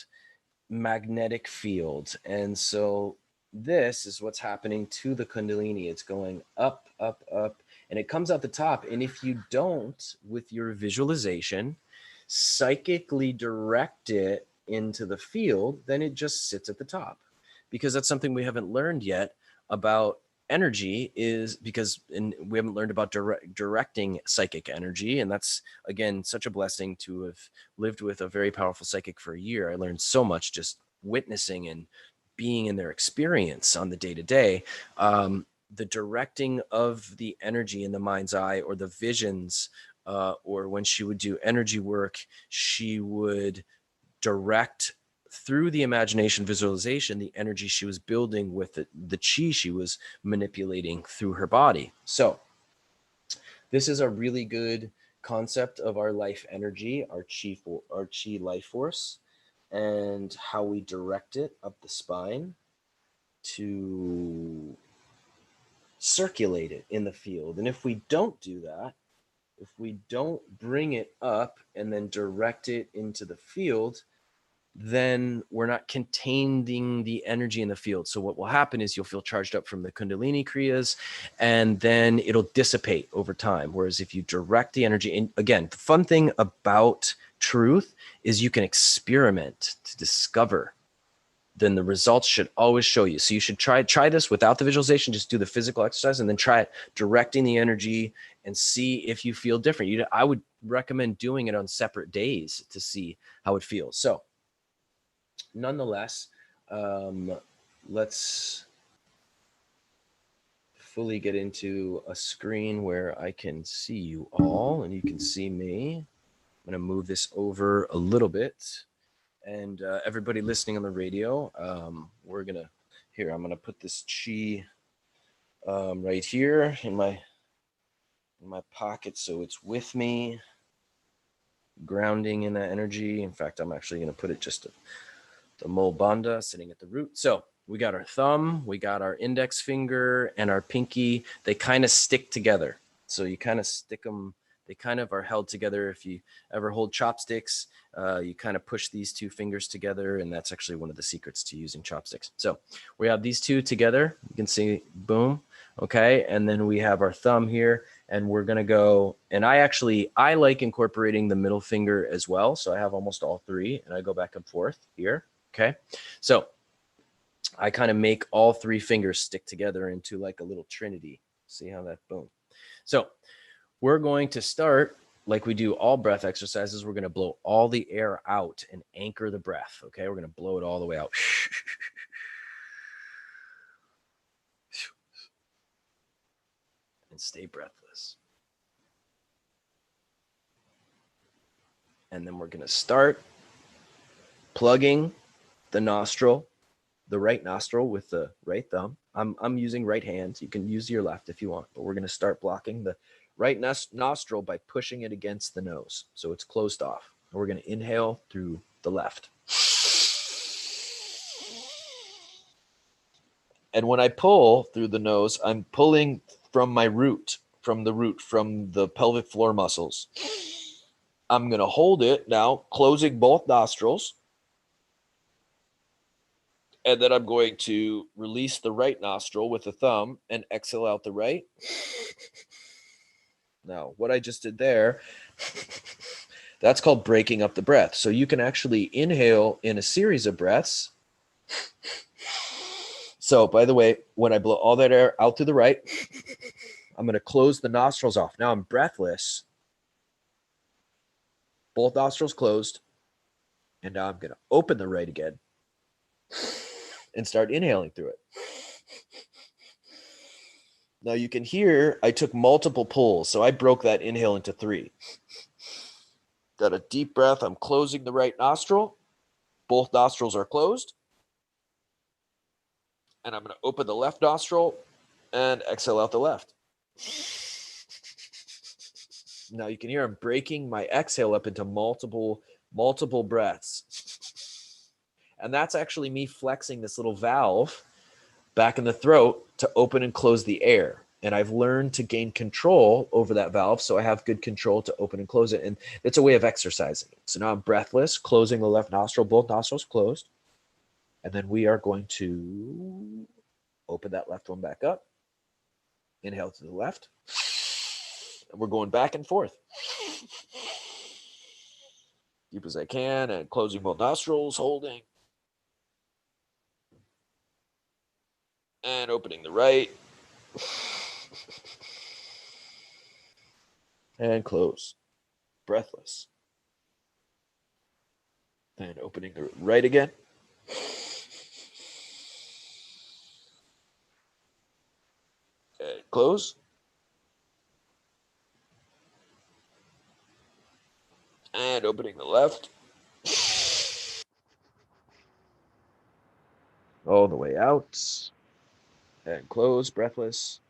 magnetic field. And so this is what's happening to the Kundalini. It's going up, up, up, and it comes out the top. And if you don't, with your visualization, psychically direct it into the field, then it just sits at the top. Because that's something we haven't learned yet about energy, is because we haven't learned about directing psychic energy. And that's, again, such a blessing to have lived with a very powerful psychic for a year. I learned so much just witnessing and being in their experience on the day to day. The directing of the energy in the mind's eye, or the visions, or when she would do energy work, she would direct through the imagination visualization the energy she was building with the chi she was manipulating through her body. So this is a really good concept of our life energy, our chi life force, and how we direct it up the spine to circulate it in the field. And if we don't do that, if we don't bring it up and then direct it into the field, then we're not containing the energy in the field. So what will happen is you'll feel charged up from the Kundalini Kriyas, and then it'll dissipate over time. Whereas if you direct the energy, and again, the fun thing about truth is you can experiment to discover. Then the results should always show you. So you should try this without the visualization. Just do the physical exercise and then try it directing the energy and see if you feel different. I would recommend doing it on separate days to see how it feels. So nonetheless, let's fully get into a screen where I can see you all and you can see me. I'm going to move this over a little bit. And everybody listening on the radio, we're going to, here, I'm going to put this chi right here in my pocket so it's with me, grounding in that energy. In fact, I'm actually going to put it just the mole bandha sitting at the root. So we got our thumb, we got our index finger, and our pinky. They kind of stick together. So you kind of stick them, they kind of are held together. If you ever hold chopsticks, you kind of push these two fingers together, and that's actually one of the secrets to using chopsticks. So we have these two together. You can see, boom, okay? And then we have our thumb here, and we're gonna go, and I like incorporating the middle finger as well. So I have almost all three, and I go back and forth here, okay? So I kind of make all three fingers stick together into like a little trinity. See how that, boom. So we're going to start like we do all breath exercises. We're going to blow all the air out and anchor the breath. Okay. We're going to blow it all the way out. And stay breathless. And then we're going to start plugging the nostril, the right nostril with the right thumb. I'm using right hand. You can use your left if you want, but we're going to start blocking the right nostril by pushing it against the nose. So it's closed off. And we're going to inhale through the left. And when I pull through the nose, I'm pulling from my root, from the pelvic floor muscles. I'm going to hold it now, closing both nostrils. And then I'm going to release the right nostril with the thumb and exhale out the right. Now, what I just did there, that's called breaking up the breath. So you can actually inhale in a series of breaths. So, by the way, when I blow all that air out through the right, I'm going to close the nostrils off. Now I'm breathless. Both nostrils closed. And now I'm going to open the right again and start inhaling through it. Now you can hear I took multiple pulls, so I broke that inhale into 3. Got a deep breath. I'm closing the right nostril. Both nostrils are closed. And I'm going to open the left nostril and exhale out the left. Now you can hear I'm breaking my exhale up into multiple breaths. And that's actually me flexing this little valve back in the throat to open and close the air. And I've learned to gain control over that valve, so I have good control to open and close it. And it's a way of exercising. So now I'm breathless, closing the left nostril, both nostrils closed. And then we are going to open that left one back up. Inhale to the left. And we're going back and forth. Deep as I can, and closing both nostrils, holding. And opening the right. And close. Breathless. And opening the right again. And close. And opening the left. All the way out. And close, breathless.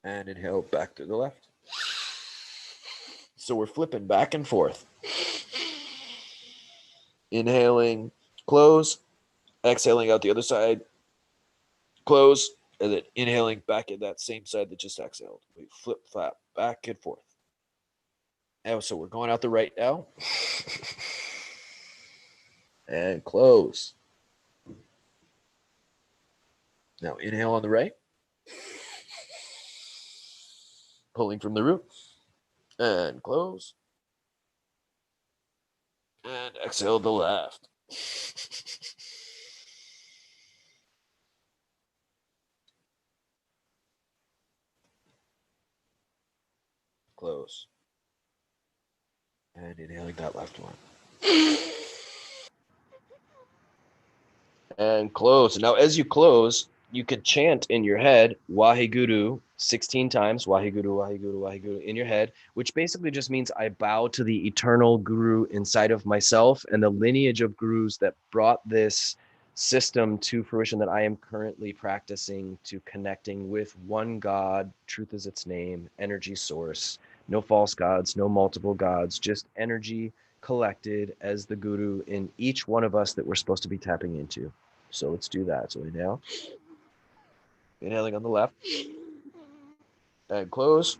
And inhale back to the left. So we're flipping back and forth. Inhaling, close. Exhaling out the other side. Close. And then inhaling back in that same side that just exhaled. We flip, flap, back and forth. And so we're going out the right now. And close. Now inhale on the right. Pulling from the root. And close. And exhale the left. Close. And inhaling that left one. And close. Now, as you close, you can chant in your head, Waheguru, 16 times, Waheguru, Waheguru, Waheguru, in your head, which basically just means I bow to the eternal guru inside of myself and the lineage of gurus that brought this system to fruition that I am currently practicing, to connecting with one God, truth is its name, energy source, no false gods, no multiple gods, just energy collected as the guru in each one of us that we're supposed to be tapping into. So let's do that. So inhale. Inhaling on the left. And close.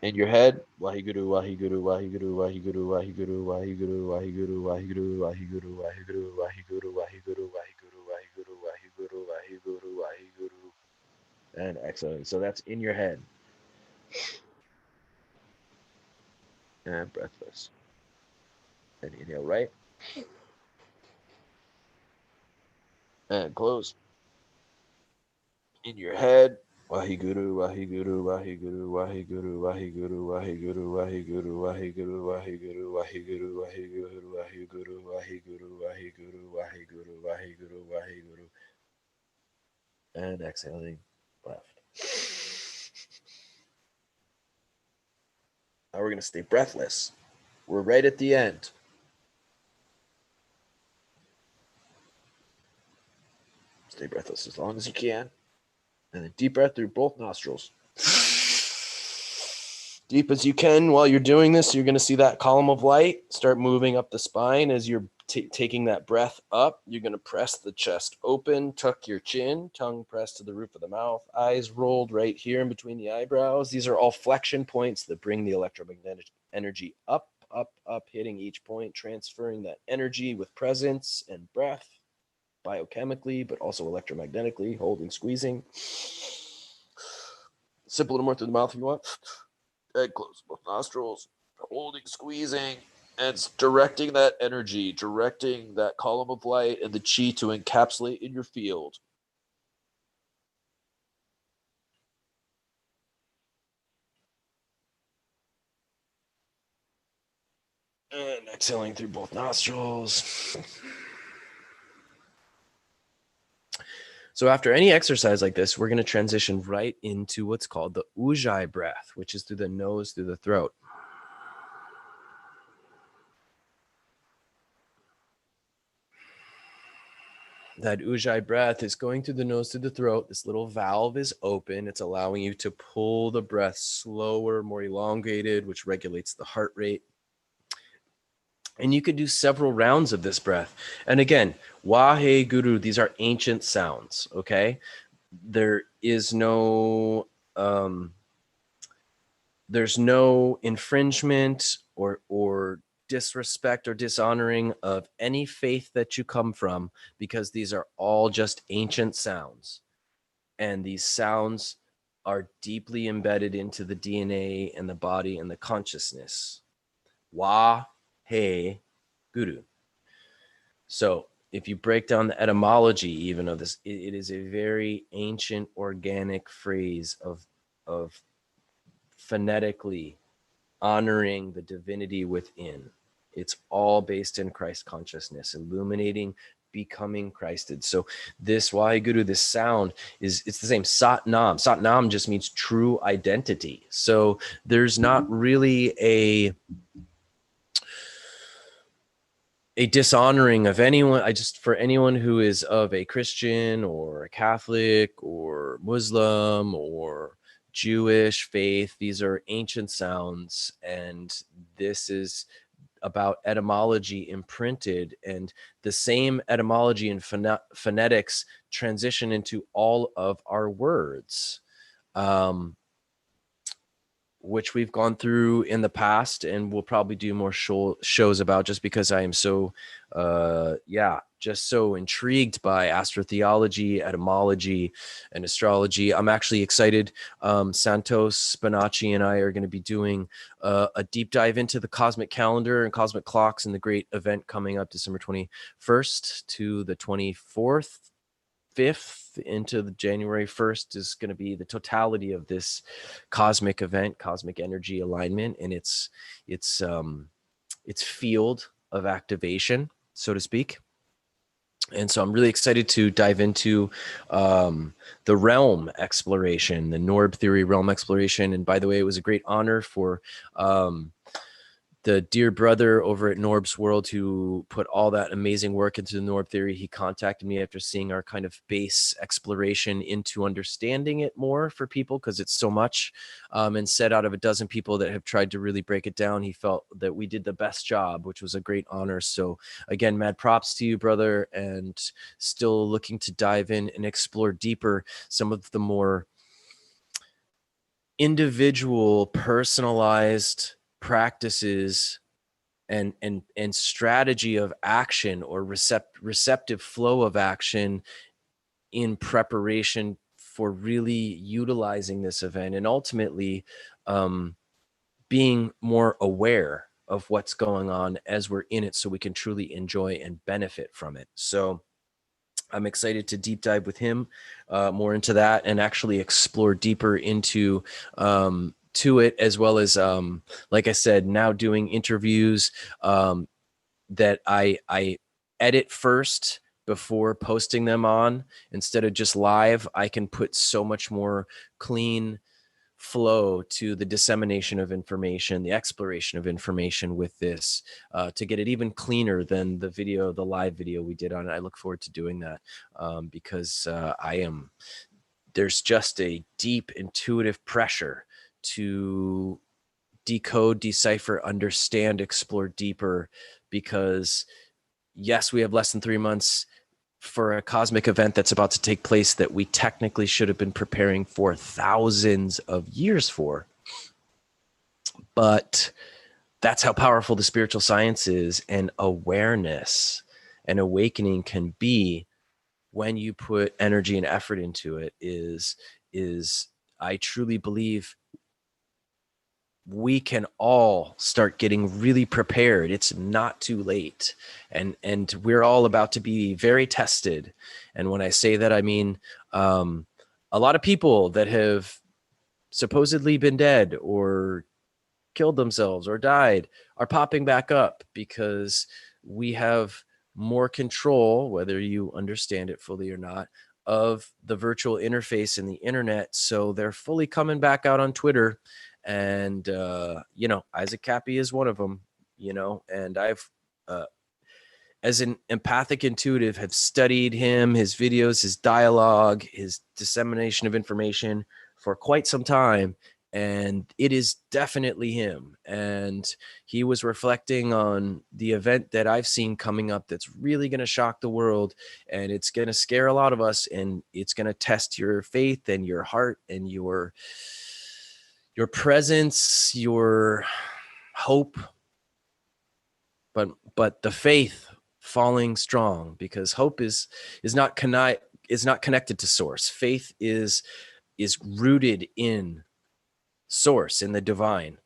In your head. Waheguru, Waheguru, Waheguru, Waheguru, Waheguru, Waheguru, Waheguru, Waheguru, Waheguru, Waheguru, Waheguru, Waheguru, Waheguru, Waheguru, Waheguru, Waheguru. And exhaling. So that's in your head. And breathless. And inhale right. And close. In your head. Waheguru, Waheguru, Waheguru, Waheguru, Waheguru, Waheguru, Waheguru, Waheguru, Waheguru, Waheguru, Waheguru, Waheguru, Waheguru, Waheguru, Waheguru, Waheguru, Waheguru. And exhaling left. Now we're going to stay breathless. We're right at the end. Stay breathless as long as you can. And then deep breath through both nostrils. Deep as you can while you're doing this. You're going to see that column of light start moving up the spine as you're taking that breath up. You're going to press the chest open, tuck your chin, tongue pressed to the roof of the mouth, eyes rolled right here in between the eyebrows. These are all flexion points that bring the electromagnetic energy up, up, up, hitting each point, transferring that energy with presence and breath, biochemically, but also electromagnetically, holding, squeezing. Sip a little more through the mouth if you want. And close both nostrils, holding, squeezing, and directing that energy, directing that column of light and the chi to encapsulate in your field. And exhaling through both nostrils. So after any exercise like this, we're going to transition right into what's called the ujjayi breath, which is through the nose, through the throat. That ujjayi breath is going through the nose, through the throat. This little valve is open. It's allowing you to pull the breath slower, more elongated, which regulates the heart rate. And you could do several rounds of this breath. And again, Wahe Guru, these are ancient sounds, okay? There is no there's no infringement or disrespect or dishonoring of any faith that you come from, because these are all just ancient sounds, and these sounds are deeply embedded into the DNA and the body and the consciousness. Wa he guru. So if you break down the etymology even of this, it is a very ancient organic phrase of phonetically honoring the divinity within. It's all based in Christ consciousness, illuminating, becoming Christed. So this Waheguru, this sound it's the same Sat Nam. Sat Nam just means true identity. So there's not really a dishonoring of anyone. For anyone who is of a Christian or a Catholic or Muslim or Jewish faith, these are ancient sounds, and this is about etymology imprinted, and the same etymology and phonetics transition into all of our words, which we've gone through in the past and we'll probably do more shows about, just because I am so just so intrigued by astrotheology, etymology, and astrology. I'm actually excited. Santos Bonacci and I are going to be doing a deep dive into the cosmic calendar and cosmic clocks, and the great event coming up December 21st to the 24th, 5th into the January 1st is going to be the totality of this cosmic event, cosmic energy alignment, and its field of activation, so to speak. And so I'm really excited to dive into the realm exploration, the Norb theory realm exploration. And by the way, it was a great honor for the dear brother over at Norb's World who put all that amazing work into the Norb theory. He contacted me after seeing our kind of base exploration into understanding it more for people, because it's so much, and said out of a dozen people that have tried to really break it down, he felt that we did the best job, which was a great honor. So again, mad props to you, brother, and still looking to dive in and explore deeper some of the more individual, personalized practices and strategy of action, or receptive flow of action in preparation for really utilizing this event, and ultimately being more aware of what's going on as we're in it, so we can truly enjoy and benefit from it. So I'm excited to deep dive with him more into that, and actually explore deeper into to it, as well as like I said, now doing interviews that I edit first before posting them on. Instead of just live, I can put so much more clean flow to the dissemination of information, the exploration of information with this, to get it even cleaner than the live video we did on it. I look forward to doing that because there's just a deep intuitive pressure to decode, decipher, understand, explore deeper, because yes, we have less than 3 months for a cosmic event that's about to take place that we technically should have been preparing for thousands of years for. But that's how powerful the spiritual science is, and awareness and awakening can be when you put energy and effort into it. Is I truly believe we can all start getting really prepared. It's not too late. And we're all about to be very tested. And when I say that, I mean, a lot of people that have supposedly been dead or killed themselves or died are popping back up, because we have more control, whether you understand it fully or not, of the virtual interface and the internet. So they're fully coming back out on Twitter. And, you know, Isaac Cappy is one of them, you know, and I've, as an empathic intuitive, have studied him, his videos, his dialogue, his dissemination of information for quite some time. And it is definitely him. And he was reflecting on the event that I've seen coming up that's really going to shock the world. And it's going to scare a lot of us. And it's going to test your faith and your heart and your presence, your hope. But the faith falling strong, because hope is not connected to source. Faith is rooted in source, in the divine,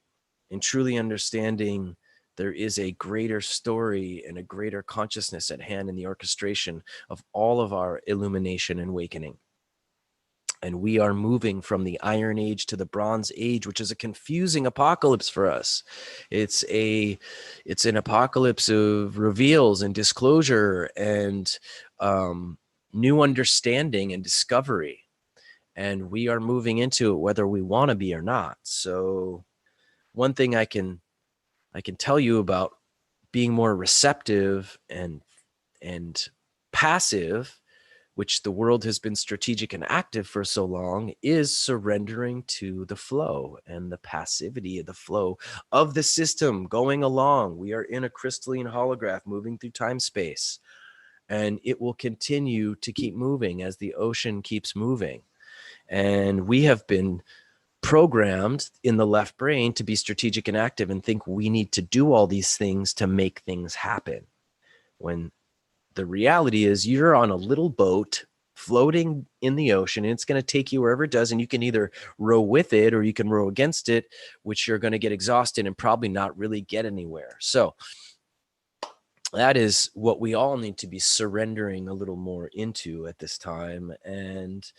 in truly understanding there is a greater story and a greater consciousness at hand in the orchestration of all of our illumination and awakening. And we are moving from the Iron Age to the Bronze Age, which is a confusing apocalypse for us. It's an apocalypse of reveals and disclosure and new understanding and discovery. And we are moving into it whether we want to be or not. So one thing I can tell you about being more receptive and passive, which the world has been strategic and active for so long, is surrendering to the flow and the passivity of the flow of the system going along. We are in a crystalline holograph moving through time space, and it will continue to keep moving as the ocean keeps moving. And we have been programmed in the left brain to be strategic and active and think we need to do all these things to make things happen, when the reality is you're on a little boat floating in the ocean, and it's going to take you wherever it does. And you can either row with it or you can row against it, which you're going to get exhausted and probably not really get anywhere. So that is what we all need to be surrendering a little more into at this time. And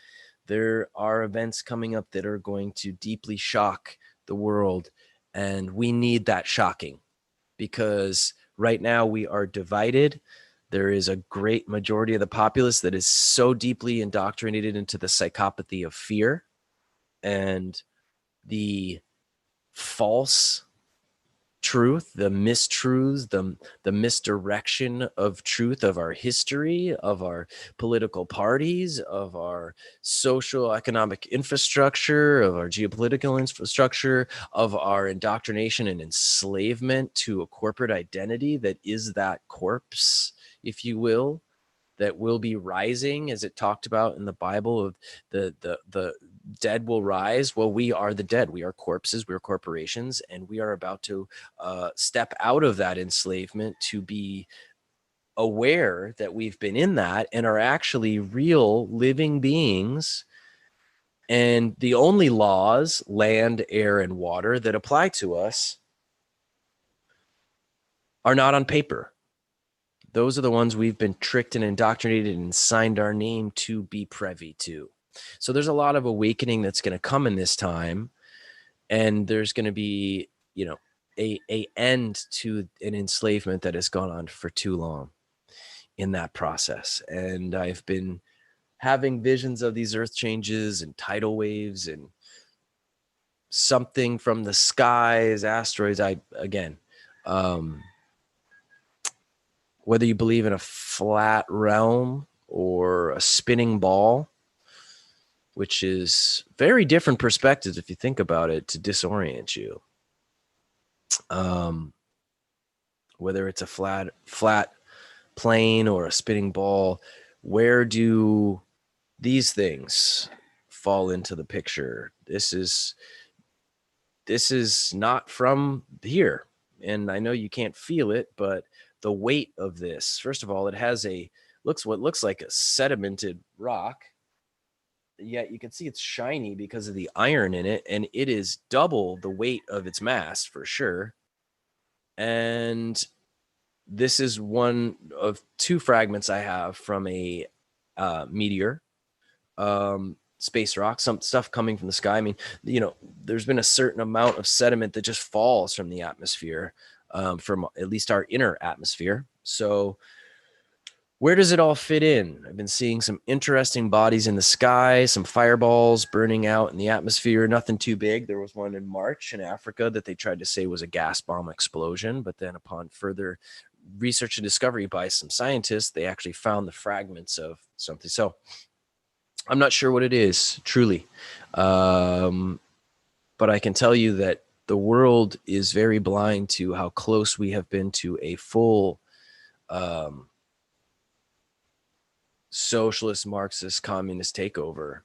there are events coming up that are going to deeply shock the world. And we need that shocking, because right now we are divided. There is a great majority of the populace that is so deeply indoctrinated into the psychopathy of fear and the false truth, the mistruths, the misdirection of truth of our history, of our political parties, of our social economic infrastructure, of our geopolitical infrastructure, of our indoctrination and enslavement to a corporate identity that is that corpse, if you will, that will be rising, as it talked about in the Bible, of the dead will rise. Well, we are the dead. We are corpses. We are corporations, and we are about to step out of that enslavement to be aware that we've been in that and are actually real living beings. And the only laws, land, air, and water, that apply to us are not on paper. Those are the ones we've been tricked and indoctrinated and signed our name to be privy to. So there's a lot of awakening that's going to come in this time. And there's going to be, you know, a end to an enslavement that has gone on for too long in that process. And I've been having visions of these earth changes and tidal waves and something from the skies, asteroids. Whether you believe in a flat realm or a spinning ball, which is very different perspectives if you think about it, to disorient you. Whether it's a flat plane or a spinning ball, where do these things fall into the picture? This is not from here. And I know you can't feel it, but the weight of this, first of all, it has what looks like a sedimented rock, yet you can see it's shiny because of the iron in it, and it is double the weight of its mass for sure. And this is one of two fragments I have from a meteor, space rock, some stuff coming from the sky. I mean, you know, there's been a certain amount of sediment that just falls from the atmosphere, from at least our inner atmosphere. So where does it all fit in? I've been seeing some interesting bodies in the sky, some fireballs burning out in the atmosphere, nothing too big. There was one in March in Africa that they tried to say was a gas bomb explosion, but then upon further research and discovery by some scientists, they actually found the fragments of something. So I'm not sure what it is, truly. But I can tell you that the world is very blind to how close we have been to a full socialist, Marxist, communist takeover.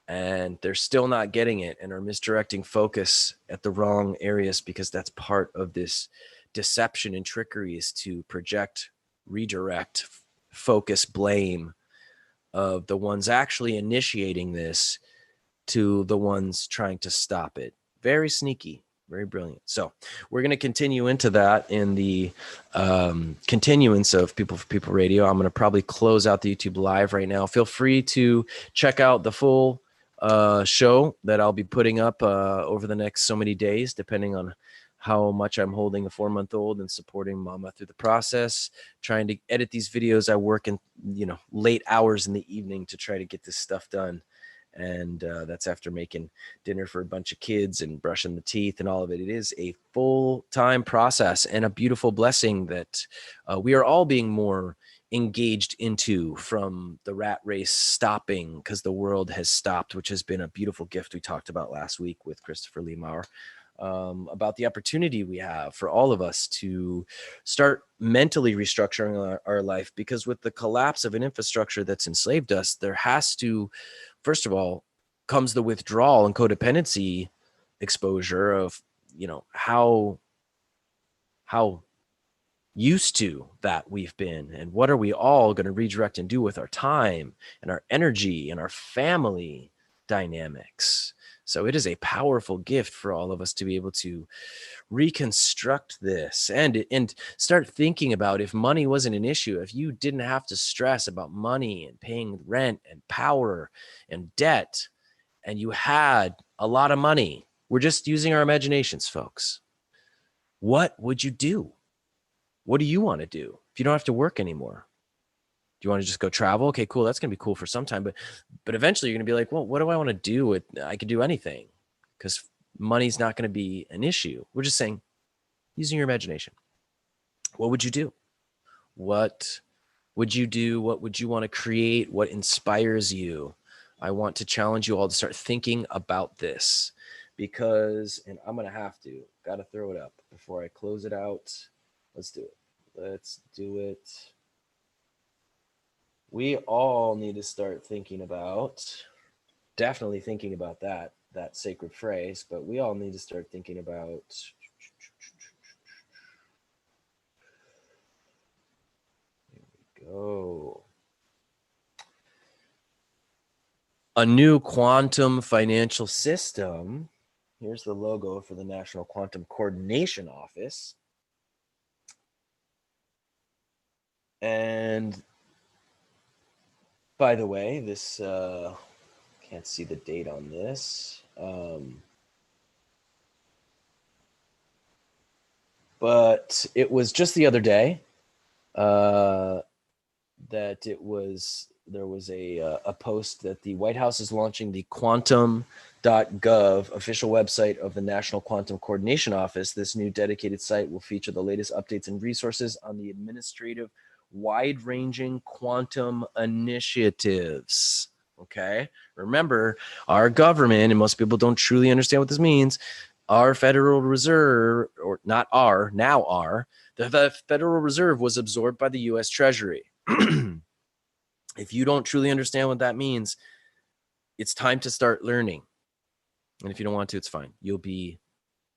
And they're still not getting it and are misdirecting focus at the wrong areas, because that's part of this deception and trickery, is to project, redirect, focus, blame of the ones actually initiating this to the ones trying to stop it. Very sneaky, very brilliant. So we're going to continue into that in the continuance of People for People Radio. I'm going to probably close out the YouTube live right now. Feel free to check out the full show that I'll be putting up over the next so many days, depending on how much I'm holding a 4-month-old and supporting mama through the process. Trying to edit these videos, I work in late hours in the evening to try to get this stuff done. And that's after making dinner for a bunch of kids and brushing the teeth and all of it. It is a full-time process and a beautiful blessing that we are all being more engaged into, from the rat race stopping because the world has stopped, which has been a beautiful gift we talked about last week with Christopher Lee Maurer, about the opportunity we have for all of us to start mentally restructuring our life. Because with the collapse of an infrastructure that's enslaved us, there has to, first of all, comes the withdrawal and codependency exposure of, how used to that we've been, and what are we all going to redirect and do with our time and our energy and our family dynamics. So it is a powerful gift for all of us to be able to reconstruct this and start thinking about, if money wasn't an issue, if you didn't have to stress about money and paying rent and power and debt, and you had a lot of money, we're just using our imaginations, folks, what would you do? What do you want to do if you don't have to work anymore? Do you want to just go travel? Okay, cool. That's going to be cool for some time, but eventually you're going to be like, well, what do I want to do? I could do anything, because money's not going to be an issue. We're just saying, using your imagination. What would you do? What would you do? What would you want to create? What inspires you? I want to challenge you all to start thinking about this, because, and I'm going to got to throw it up before I close it out. Let's do it. We all need to start thinking about, definitely thinking about that sacred phrase, but we all need to start thinking about, here we go, a new quantum financial system. Here's the logo for the National Quantum Coordination Office. And by the way, this, can't see the date on this. But it was just the other day that there was a post that the White House is launching the quantum.gov official website of the National Quantum Coordination Office. This new dedicated site will feature the latest updates and resources on the administrative wide-ranging quantum initiatives. Okay, remember, our government, and most people don't truly understand what this means, our Federal Reserve, or not our, now our, the Federal Reserve was absorbed by the U.S. Treasury. If you don't truly understand what that means, it's time to start learning. And if you don't want to, it's fine. You'll be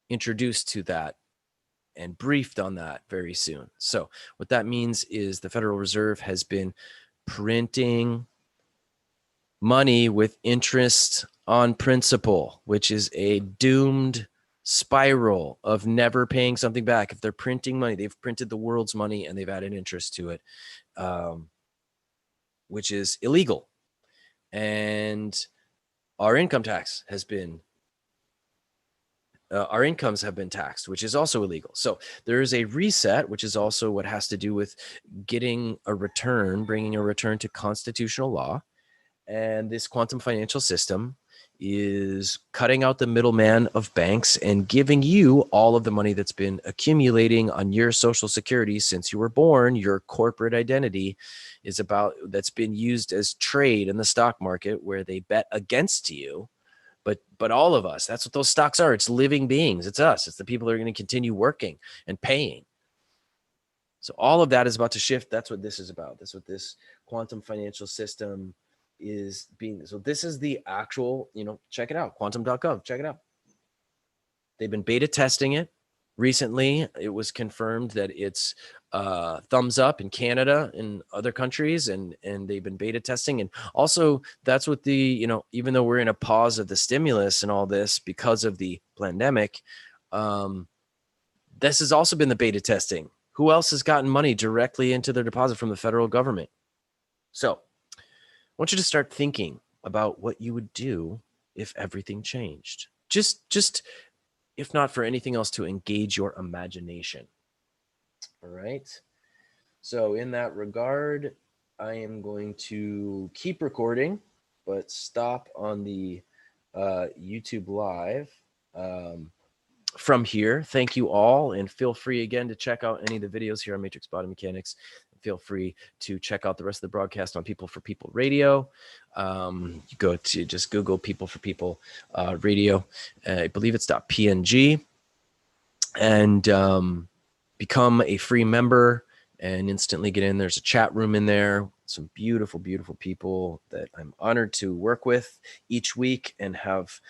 introduced to that and briefed on that very soon. So what that means is the Federal Reserve has been printing money with interest on principal, which is a doomed spiral of never paying something back. If they're printing money, they've printed the world's money and they've added interest to it, which is illegal. And our income tax has been our incomes have been taxed, which is also illegal. So there is a reset, which is also what has to do with getting a return, bringing a return to constitutional law. And this quantum financial system is cutting out the middleman of banks and giving you all of the money that's been accumulating on your social security since you were born. Your corporate identity is about that's been used as trade in the stock market where they bet against you. But all of us, that's what those stocks are. It's living beings. It's us. It's the people that are going to continue working and paying. So all of that is about to shift. That's what this is about. That's what this quantum financial system is being. So this is the actual, check it out, quantum.gov, check it out. They've been beta testing it. Recently, it was confirmed that it's thumbs up in Canada and other countries, and they've been beta testing. And also, that's what even though we're in a pause of the stimulus and all this because of the pandemic, this has also been the beta testing. Who else has gotten money directly into their deposit from the federal government? So I want you to start thinking about what you would do if everything changed. Just if not for anything else, to engage your imagination. All right. So in that regard, I am going to keep recording, but stop on the YouTube Live from here. Thank you all, and feel free again to check out any of the videos here on Matrix Body Mechanics. Feel free to check out the rest of the broadcast on People for People Radio. You go to just Google People for People Radio. I believe it's .png, and become a free member and instantly get in. There's a chat room in there. Some beautiful, beautiful people that I'm honored to work with each week and have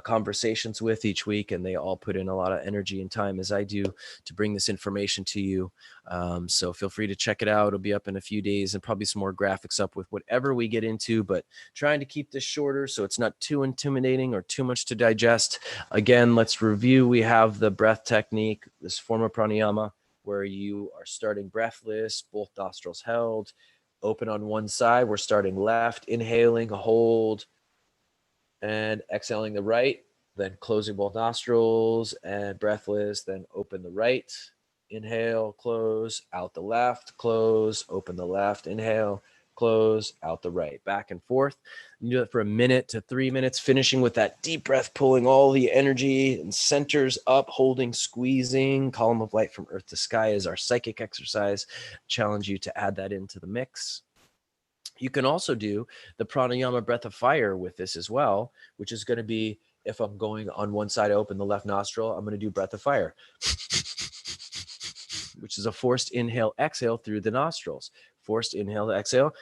conversations with each week, and they all put in a lot of energy and time, as I do, to bring this information to you. So feel free to check it out. It'll be up in a few days, and probably some more graphics up with whatever we get into, but trying to keep this shorter so it's not too intimidating or too much to digest. Again, let's review. We have the breath technique, this form of pranayama, where you are starting breathless, both nostrils held, open on one side. We're starting left, inhaling, hold, and exhaling the right, then closing both nostrils and breathless, then open the right, inhale, close, out the left, close, open the left, inhale, close, out the right, back and forth. You do it for 1 minute to 3 minutes, finishing with that deep breath, pulling all the energy and centers up, holding, squeezing. Column of light from earth to sky is our psychic exercise. Challenge you to add that into the mix. You can also do the pranayama breath of fire with this as well, which is going to be, if I'm going on one side, I open the left nostril, I'm going to do breath of fire, which is a forced inhale, exhale through the nostrils. Forced inhale, exhale.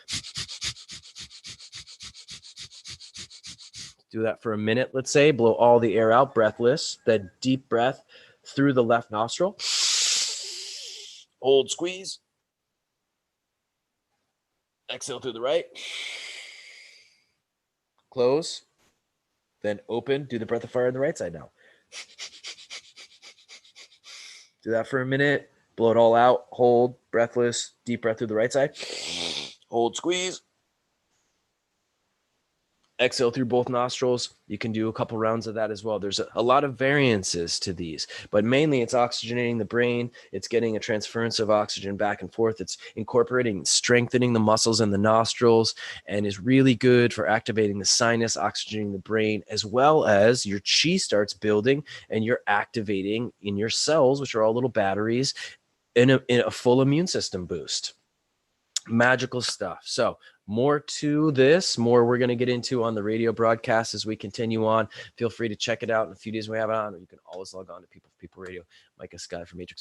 Do that for 1 minute, let's say. Blow all the air out, breathless. Then deep breath through the left nostril. Hold, squeeze. Exhale through the right. Close. Then open. Do the breath of fire on the right side now. Do that for 1 minute. Blow it all out. Hold. Breathless. Deep breath through the right side. Hold. Squeeze. Exhale through both nostrils. You can do a couple rounds of that as well. There's a lot of variances to these, but mainly it's oxygenating the brain. It's getting a transference of oxygen back and forth. It's incorporating, strengthening the muscles in the nostrils, and is really good for activating the sinus, oxygenating the brain, as well as your chi starts building and you're activating in your cells, which are all little batteries, in a full immune system boost. Magical stuff. So more to this, more we're going to get into on the radio broadcast as we continue on. Feel free to check it out in a few days when we have it on, or you can always log on to People for People Radio. Micah Sky from Matrix